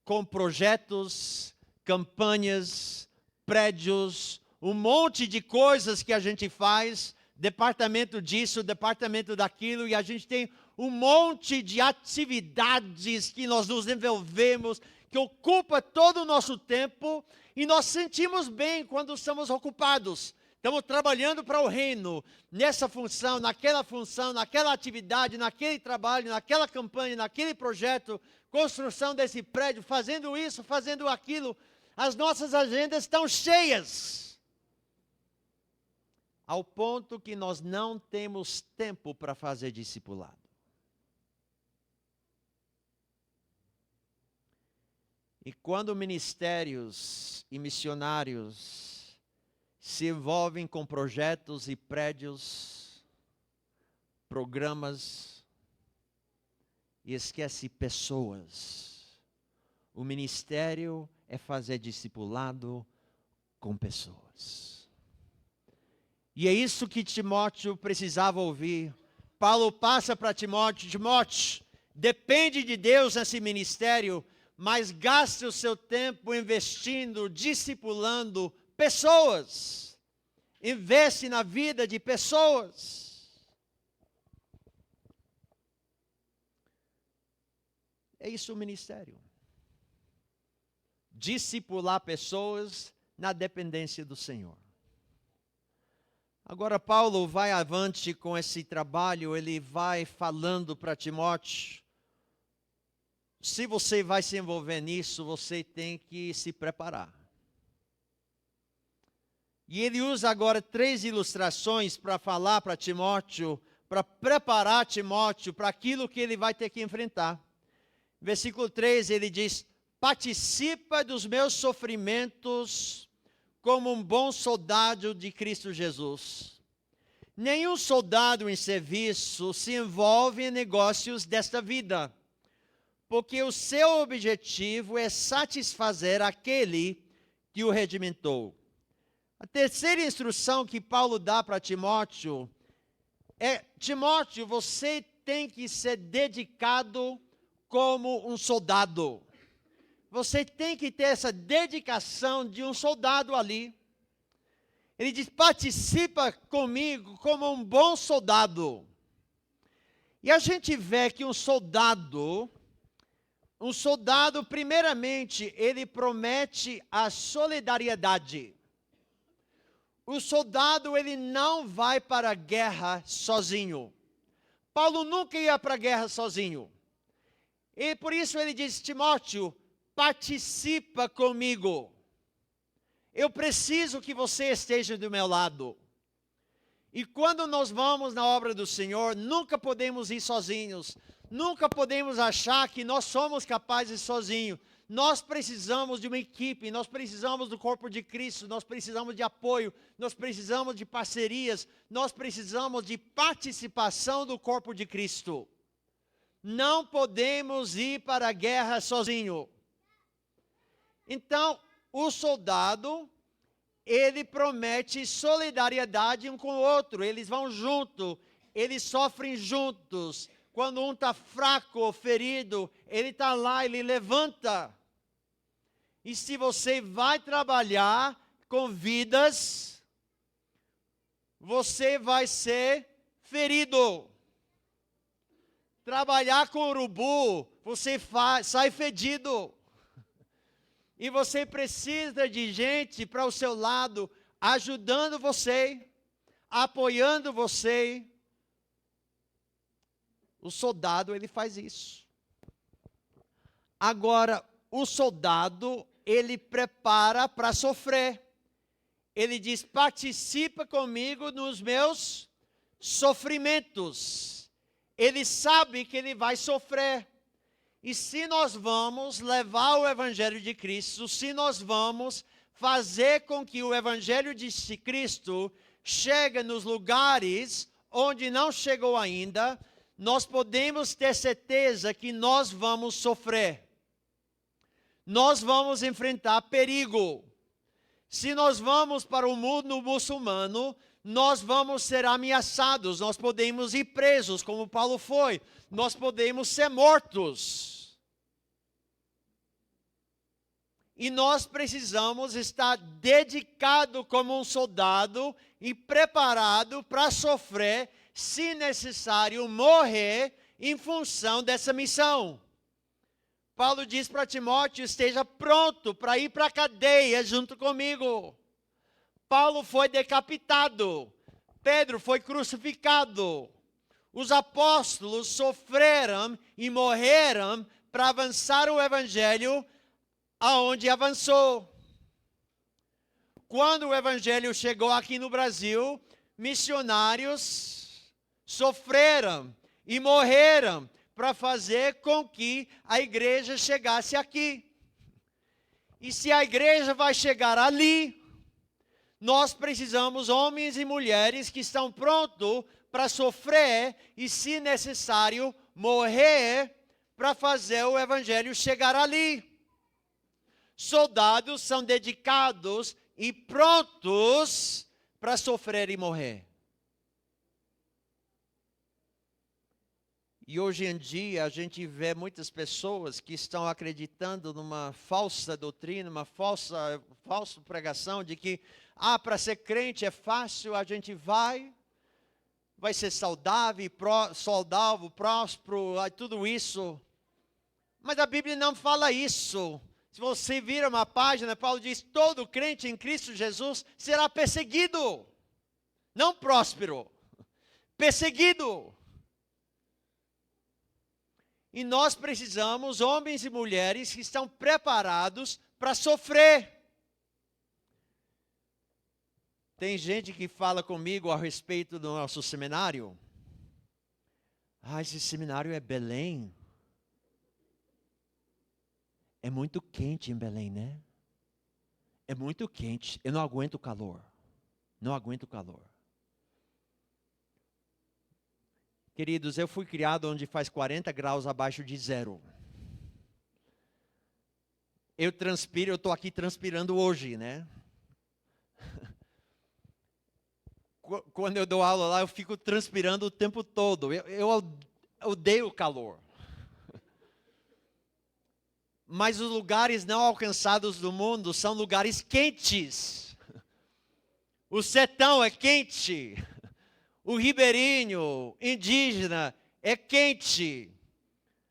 com projetos, campanhas, prédios, um monte de coisas que a gente faz, departamento disso, departamento daquilo, e a gente tem um monte de atividades que nós nos envolvemos, que ocupa todo o nosso tempo, e nós sentimos bem quando estamos ocupados. Estamos trabalhando para o reino, nessa função, naquela atividade, naquele trabalho, naquela campanha, naquele projeto, construção desse prédio, fazendo isso, fazendo aquilo. As nossas agendas estão cheias, ao ponto que nós não temos tempo para fazer discipulado. E quando ministérios e missionários se envolvem com projetos e prédios, programas, e esquece pessoas, o ministério é fazer discipulado com pessoas. E é isso que Timóteo precisava ouvir. Paulo passa para Timóteo: Timóteo, depende de Deus nesse ministério, mas gaste o seu tempo investindo, discipulando pessoas. Investe na vida de pessoas. É isso o ministério. Discipular pessoas na dependência do Senhor. Agora Paulo vai avante com esse trabalho, ele vai falando para Timóteo: se você vai se envolver nisso, você tem que se preparar. E ele usa agora 3 ilustrações para falar para Timóteo, para preparar Timóteo para aquilo que ele vai ter que enfrentar. Versículo 3, ele diz: participa dos meus sofrimentos como um bom soldado de Cristo Jesus. Nenhum soldado em serviço se envolve em negócios desta vida, porque o seu objetivo é satisfazer aquele que o regimentou. A terceira instrução que Paulo dá para Timóteo Timóteo, você tem que ser dedicado como um soldado. Você tem que ter essa dedicação de um soldado ali. Ele diz, participa comigo como um bom soldado. E a gente vê que um soldado, primeiramente, ele promete a solidariedade. O soldado, ele não vai para a guerra sozinho. Paulo nunca ia para a guerra sozinho. E por isso ele diz, Timóteo, participa comigo. Eu preciso que você esteja do meu lado. E quando nós vamos na obra do Senhor, nunca podemos ir sozinhos. Nunca podemos achar que nós somos capazes sozinhos. Nós precisamos de uma equipe, nós precisamos do corpo de Cristo, nós precisamos de apoio, nós precisamos de parcerias, nós precisamos de participação do corpo de Cristo. Não podemos ir para a guerra sozinho. Então, o soldado, ele promete solidariedade um com o outro. Eles vão junto, eles sofrem juntos. Quando um está fraco ou ferido, ele está lá, ele levanta. E se você vai trabalhar com vidas, você vai ser ferido. Trabalhar com urubu, você sai fedido. E você precisa de gente para o seu lado, ajudando você, apoiando você. O soldado, ele faz isso. Agora, o soldado, ele prepara para sofrer. Ele diz, participa comigo nos meus sofrimentos. Ele sabe que ele vai sofrer. E se nós vamos levar o Evangelho de Cristo, se nós vamos fazer com que o Evangelho de Cristo chegue nos lugares onde não chegou ainda, nós podemos ter certeza que nós vamos sofrer. Nós vamos enfrentar perigo. Se nós vamos para o mundo muçulmano, nós vamos ser ameaçados, nós podemos ir presos, como Paulo foi, nós podemos ser mortos. E nós precisamos estar dedicado como um soldado e preparado para sofrer, se necessário, morrer em função dessa missão. Paulo diz para Timóteo, esteja pronto para ir para a cadeia junto comigo. Paulo foi decapitado, Pedro foi crucificado. Os apóstolos sofreram e morreram para avançar o Evangelho aonde avançou. Quando o Evangelho chegou aqui no Brasil, missionários sofreram e morreram para fazer com que a igreja chegasse aqui. E se a igreja vai chegar ali, nós precisamos homens e mulheres que estão prontos para sofrer e, se necessário, morrer para fazer o Evangelho chegar ali. Soldados são dedicados e prontos para sofrer e morrer. E hoje em dia a gente vê muitas pessoas que estão acreditando numa falsa doutrina, uma falsa pregação de que, para ser crente é fácil, a gente vai ser saudável, próspero, tudo isso. Mas a Bíblia não fala isso. Se você vira uma página, Paulo diz, todo crente em Cristo Jesus será perseguido. Não próspero, perseguido. E nós precisamos, homens e mulheres, que estão preparados para sofrer. Tem gente que fala comigo a respeito do nosso seminário. Esse seminário é Belém. É muito quente em Belém, né? É muito quente. Eu não aguento o calor. Não aguento o calor. Queridos, eu fui criado onde faz 40 graus abaixo de zero. Eu estou aqui transpirando hoje, né? quando eu dou aula lá, eu fico transpirando o tempo todo. Eu odeio o calor. Mas os lugares não alcançados do mundo são lugares quentes. O sertão é quente. O ribeirinho, indígena, é quente.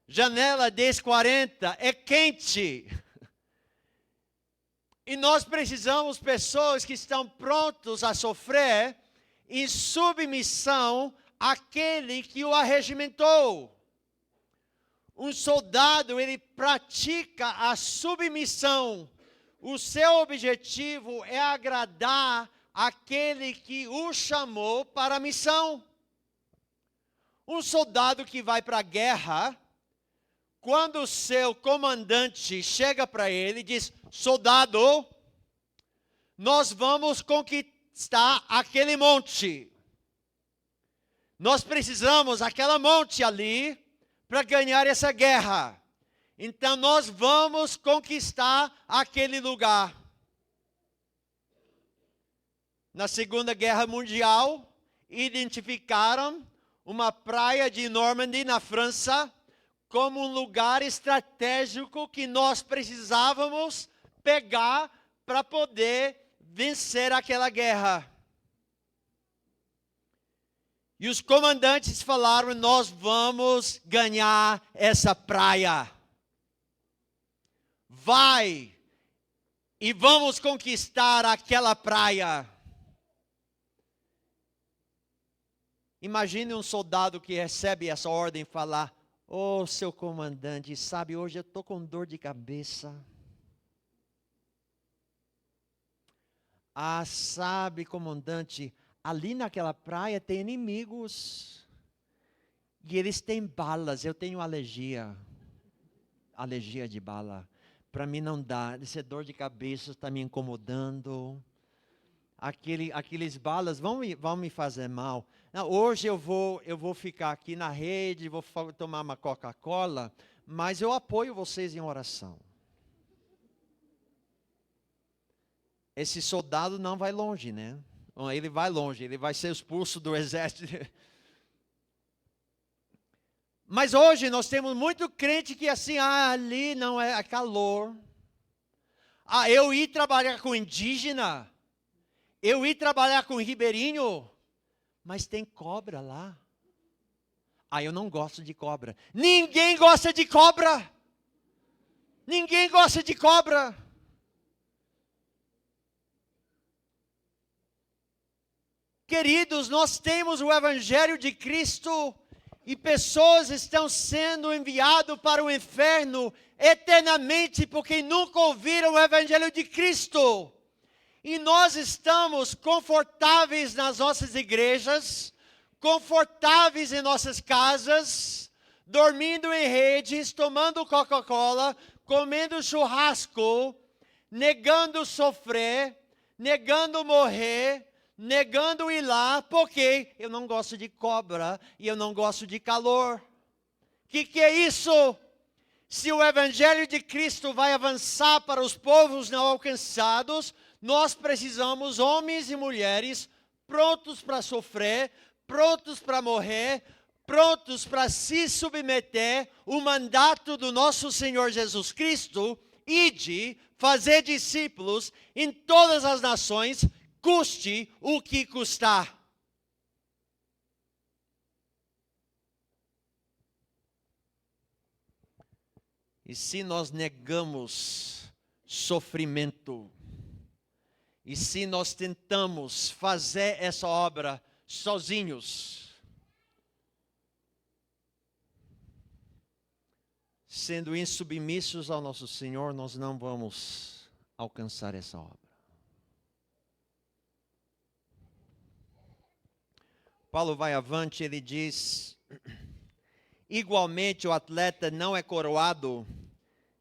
Janela 1040 é quente. E nós precisamos de pessoas que estão prontos a sofrer em submissão àquele que o arregimentou. Um soldado, ele pratica a submissão. O seu objetivo é agradar aquele que o chamou para a missão. Um soldado que vai para a guerra, quando o seu comandante chega para ele e diz: soldado, nós vamos conquistar aquele monte. Nós precisamos daquela monte ali para ganhar essa guerra. Então nós vamos conquistar aquele lugar. Na Segunda Guerra Mundial, identificaram uma praia de Normandy, na França, como um lugar estratégico que nós precisávamos pegar para poder vencer aquela guerra. E os comandantes falaram: nós vamos ganhar essa praia. Vai e vamos conquistar aquela praia. Imagine um soldado que recebe essa ordem e falar: ô seu comandante, sabe, hoje eu estou com dor de cabeça. Ah, sabe, comandante, ali naquela praia tem inimigos. E eles têm balas, eu tenho alergia. Alergia de bala. Para mim não dá, essa dor de cabeça está me incomodando. Aqueles balas vão me fazer mal. Não, hoje eu vou ficar aqui na rede, vou tomar uma Coca-Cola, mas eu apoio vocês em oração. Esse soldado não vai longe, né? Ele vai longe, ele vai ser expulso do exército. Mas hoje nós temos muito crente que assim, ali não é calor. Eu ir trabalhar com indígena, eu ir trabalhar com ribeirinho, mas tem cobra lá. Eu não gosto de cobra. Ninguém gosta de cobra. Ninguém gosta de cobra. Queridos, nós temos o Evangelho de Cristo e pessoas estão sendo enviadas para o inferno eternamente porque nunca ouviram o Evangelho de Cristo. E nós estamos confortáveis nas nossas igrejas, confortáveis em nossas casas, dormindo em redes, tomando Coca-Cola, comendo churrasco, negando sofrer, negando morrer, negando ir lá, porque eu não gosto de cobra e eu não gosto de calor. Que é isso? Se o Evangelho de Cristo vai avançar para os povos não alcançados, nós precisamos homens e mulheres prontos para sofrer, prontos para morrer, prontos para se submeter ao mandato do nosso Senhor Jesus Cristo, ide fazer discípulos em todas as nações, custe o que custar. E se nós negamos sofrimento, e se nós tentamos fazer essa obra sozinhos, sendo insubmissos ao nosso Senhor, nós não vamos alcançar essa obra. Paulo vai avante, ele diz: igualmente o atleta não é coroado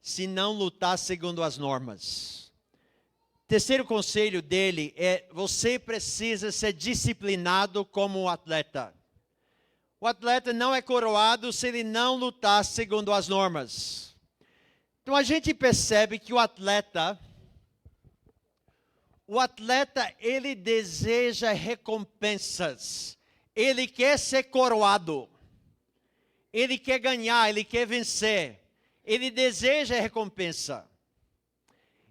se não lutar segundo as normas. Terceiro conselho dele é: você precisa ser disciplinado como um atleta. O atleta não é coroado se ele não lutar segundo as normas. Então a gente percebe que o atleta o atleta, ele deseja recompensas. Ele quer ser coroado. Ele quer ganhar, ele quer vencer. Ele deseja recompensa.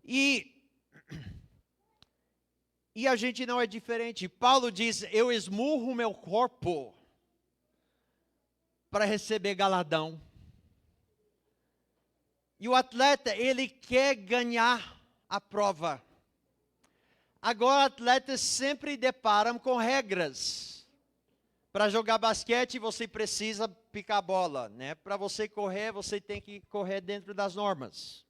E a gente não é diferente. Paulo diz, eu esmurro meu corpo para receber galardão. E o atleta, ele quer ganhar a prova. Agora, atletas sempre deparam com regras. Para jogar basquete, você precisa picar a bola, né? Para você correr, você tem que correr dentro das normas.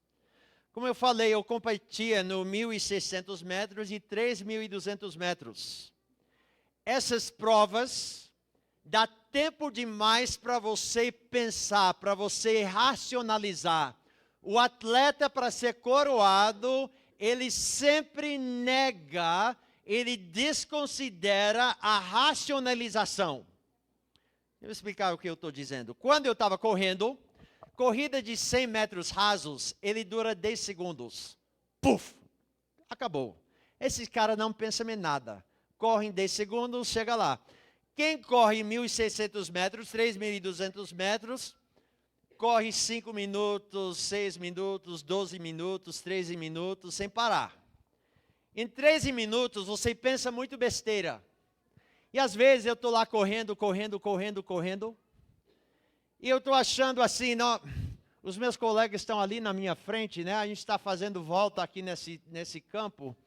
Como eu falei, eu competia no 1.600 metros e 3.200 metros. Essas provas dá tempo demais para você pensar, para você racionalizar. O atleta, para ser coroado, ele sempre nega, ele desconsidera a racionalização. Eu vou explicar o que eu estou dizendo. Quando eu estava correndo, corrida de 100 metros rasos, ele dura 10 segundos. Puf! Acabou. Esses caras não pensam em nada. Correm 10 segundos, chega lá. Quem corre 1.600 metros, 3.200 metros, corre 5 minutos, 6 minutos, 12 minutos, 13 minutos, sem parar. Em 13 minutos, você pensa muito besteira. E às vezes eu estou lá correndo. E eu estou achando assim, não, os meus colegas estão ali na minha frente, né? A gente está fazendo volta aqui nesse campo.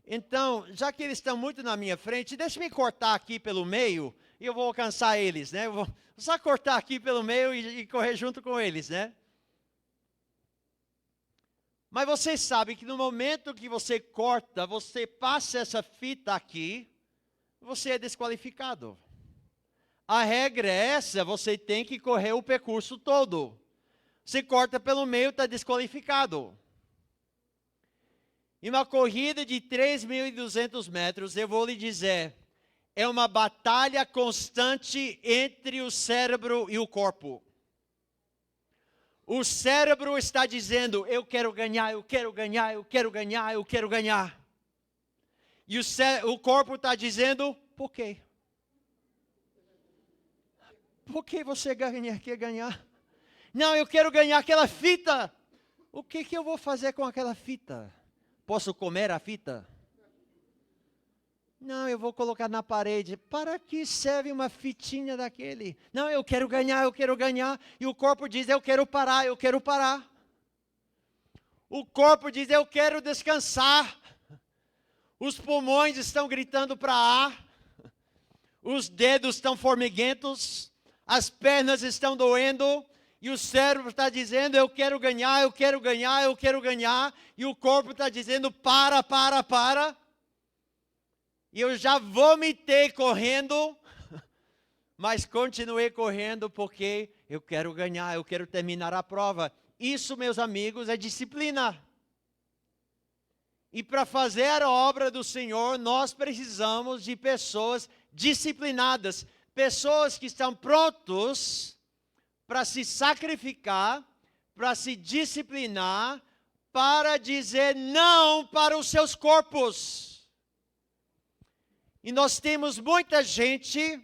Então, já que eles estão muito na minha frente, deixa-me cortar aqui pelo meio e eu vou alcançar eles, né? Eu vou só cortar aqui pelo meio e correr junto com eles, né? Mas você sabe que no momento que você corta, você passa essa fita aqui, você é desqualificado. A regra é essa, você tem que correr o percurso todo. Se corta pelo meio, está desqualificado. E uma corrida de 3.200 metros, eu vou lhe dizer, é uma batalha constante entre o cérebro e o corpo. O cérebro está dizendo, eu quero ganhar, eu quero ganhar, eu quero ganhar, eu quero ganhar. E o corpo está dizendo, por quê? Por que você quer ganhar? Não, eu quero ganhar aquela fita. O que eu vou fazer com aquela fita? Posso comer a fita? Não, eu vou colocar na parede. Para que serve uma fitinha daquele? Não, eu quero ganhar, eu quero ganhar. E o corpo diz, eu quero parar, eu quero parar. O corpo diz, eu quero descansar. Os pulmões estão gritando para ar. Os dedos estão formiguentos. As pernas estão doendo. E o cérebro está dizendo, eu quero ganhar, eu quero ganhar, eu quero ganhar. E o corpo está dizendo, para. E eu já vomitei correndo, mas continuei correndo porque eu quero ganhar, eu quero terminar a prova. Isso, meus amigos, é disciplina. E para fazer a obra do Senhor, nós precisamos de pessoas disciplinadas. Pessoas que estão prontos para se sacrificar, para se disciplinar, para dizer não para os seus corpos. E nós temos muita gente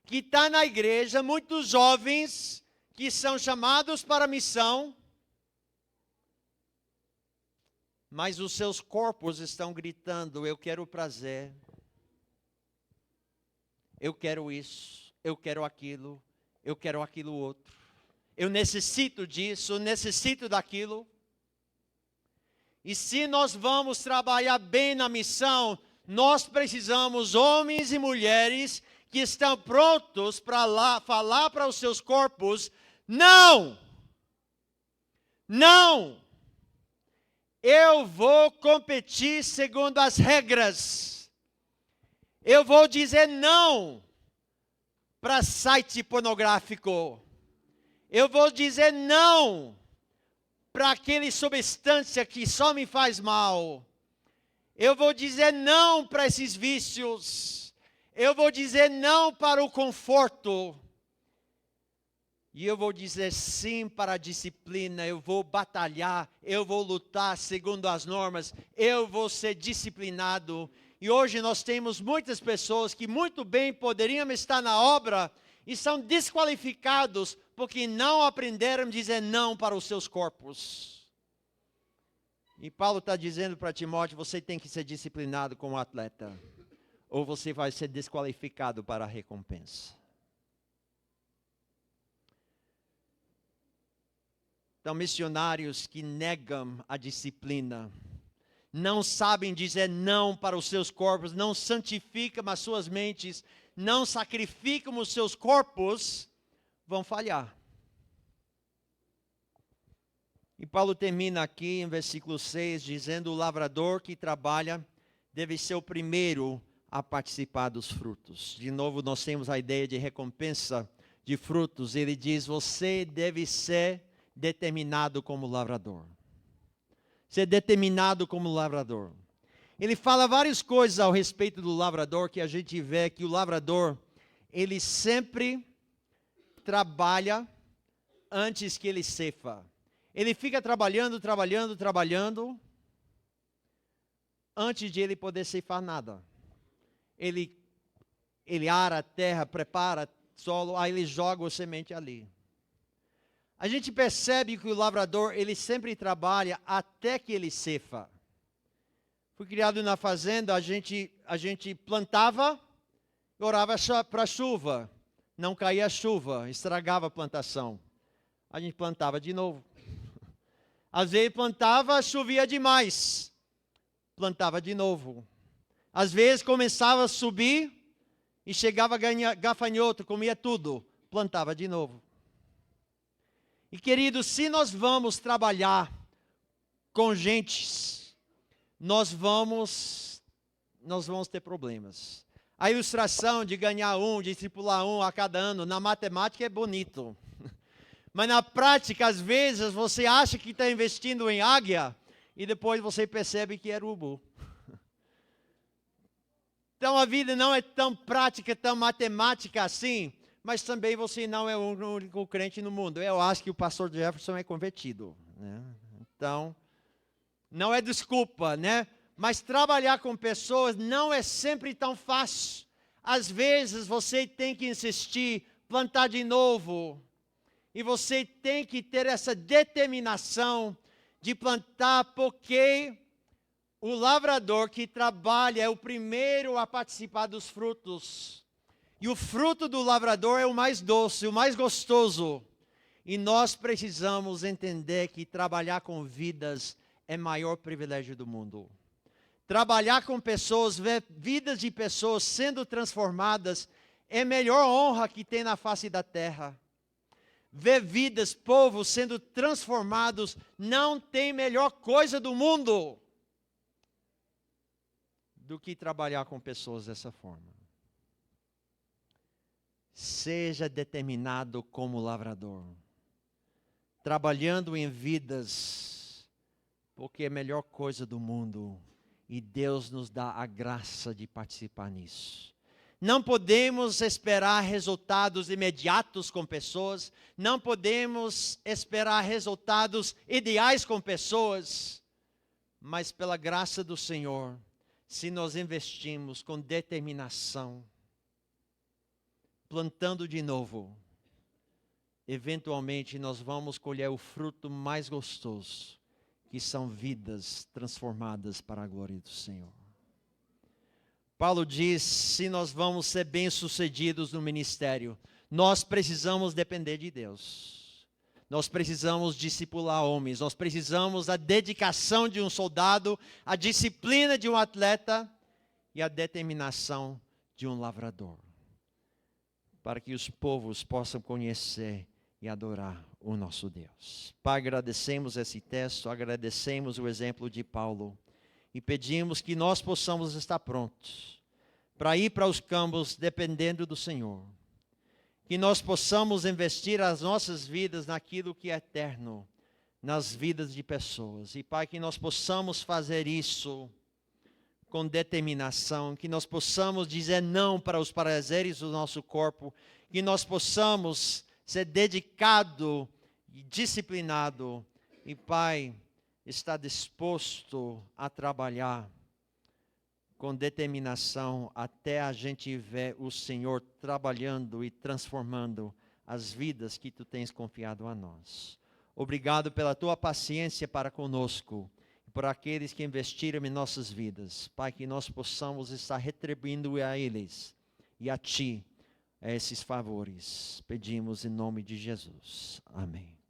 que está na igreja, muitos jovens que são chamados para a missão, mas os seus corpos estão gritando, eu quero prazer, eu quero isso, eu quero aquilo outro. Eu necessito disso, necessito daquilo. E se nós vamos trabalhar bem na missão, nós precisamos homens e mulheres que estão prontos para falar para os seus corpos, não! Eu vou competir segundo as regras. Eu vou dizer não para site pornográfico. Eu vou dizer não para aquele substância que só me faz mal. Eu vou dizer não para esses vícios. Eu vou dizer não para o conforto. E eu vou dizer sim para a disciplina, eu vou batalhar, eu vou lutar segundo as normas, eu vou ser disciplinado. E hoje nós temos muitas pessoas que muito bem poderiam estar na obra e são desqualificados porque não aprenderam a dizer não para os seus corpos. E Paulo está dizendo para Timóteo, você tem que ser disciplinado como atleta, ou você vai ser desqualificado para a recompensa. Então, missionários que negam a disciplina, não sabem dizer não para os seus corpos, não santificam as suas mentes, não sacrificam os seus corpos, vão falhar. E Paulo termina aqui em versículo 6, dizendo: o lavrador que trabalha deve ser o primeiro a participar dos frutos. De novo, nós temos a ideia de recompensa de frutos. Ele diz, você deve ser determinado como lavrador. Ser determinado como lavrador. Ele fala várias coisas ao respeito do lavrador, que a gente vê que o lavrador, ele sempre trabalha antes que ele ceifa. Ele fica trabalhando, antes de ele poder ceifar nada. Ele ara a terra, prepara solo, aí ele joga a semente ali. A gente percebe que o lavrador, ele sempre trabalha até que ele ceifa. Fui criado na fazenda, a gente plantava, orava para a chuva. Não caía a chuva, estragava a plantação. A gente plantava de novo. Às vezes plantava, chovia demais. Plantava de novo. Às vezes começava a subir e chegava gafanhoto, comia tudo. Plantava de novo. E queridos, se nós vamos trabalhar com gentes, nós vamos ter problemas. A ilustração de ganhar discipular a cada ano, na matemática é bonito. Mas na prática, às vezes, você acha que está investindo em águia e depois você percebe que é urubu. Então a vida não é tão prática, tão matemática assim. Mas também você não é o único crente no mundo. Eu acho que o pastor Jefferson é convertido, né? Então, não é desculpa, né? Mas trabalhar com pessoas não é sempre tão fácil. Às vezes você tem que insistir, plantar de novo. E você tem que ter essa determinação de plantar, porque o lavrador que trabalha é o primeiro a participar dos frutos. E o fruto do lavrador é o mais doce, o mais gostoso. E nós precisamos entender que trabalhar com vidas é o maior privilégio do mundo. Trabalhar com pessoas, ver vidas de pessoas sendo transformadas, é a melhor honra que tem na face da terra. Ver vidas, povos sendo transformados, não tem melhor coisa do mundo do que trabalhar com pessoas dessa forma. Seja determinado como lavrador, trabalhando em vidas, porque é a melhor coisa do mundo, e Deus nos dá a graça de participar nisso. Não podemos esperar resultados imediatos com pessoas, não podemos esperar resultados ideais com pessoas, mas pela graça do Senhor, se nós investimos com determinação, plantando de novo, eventualmente nós vamos colher o fruto mais gostoso, que são vidas transformadas para a glória do Senhor. Paulo diz, se nós vamos ser bem-sucedidos no ministério, nós precisamos depender de Deus. Nós precisamos discipular homens, nós precisamos a dedicação de um soldado, a disciplina de um atleta e a determinação de um lavrador, para que os povos possam conhecer e adorar o nosso Deus. Pai, agradecemos esse texto, agradecemos o exemplo de Paulo e pedimos que nós possamos estar prontos para ir para os campos dependendo do Senhor. Que nós possamos investir as nossas vidas naquilo que é eterno, nas vidas de pessoas. E Pai, que nós possamos fazer isso com determinação, que nós possamos dizer não para os prazeres do nosso corpo, que nós possamos ser dedicado e disciplinado. E Pai, está disposto a trabalhar com determinação até a gente ver o Senhor trabalhando e transformando as vidas que Tu tens confiado a nós. Obrigado pela Tua paciência para conosco, por aqueles que investiram em nossas vidas. Pai, que nós possamos estar retribuindo a eles e a Ti esses favores. Pedimos em nome de Jesus. Amém.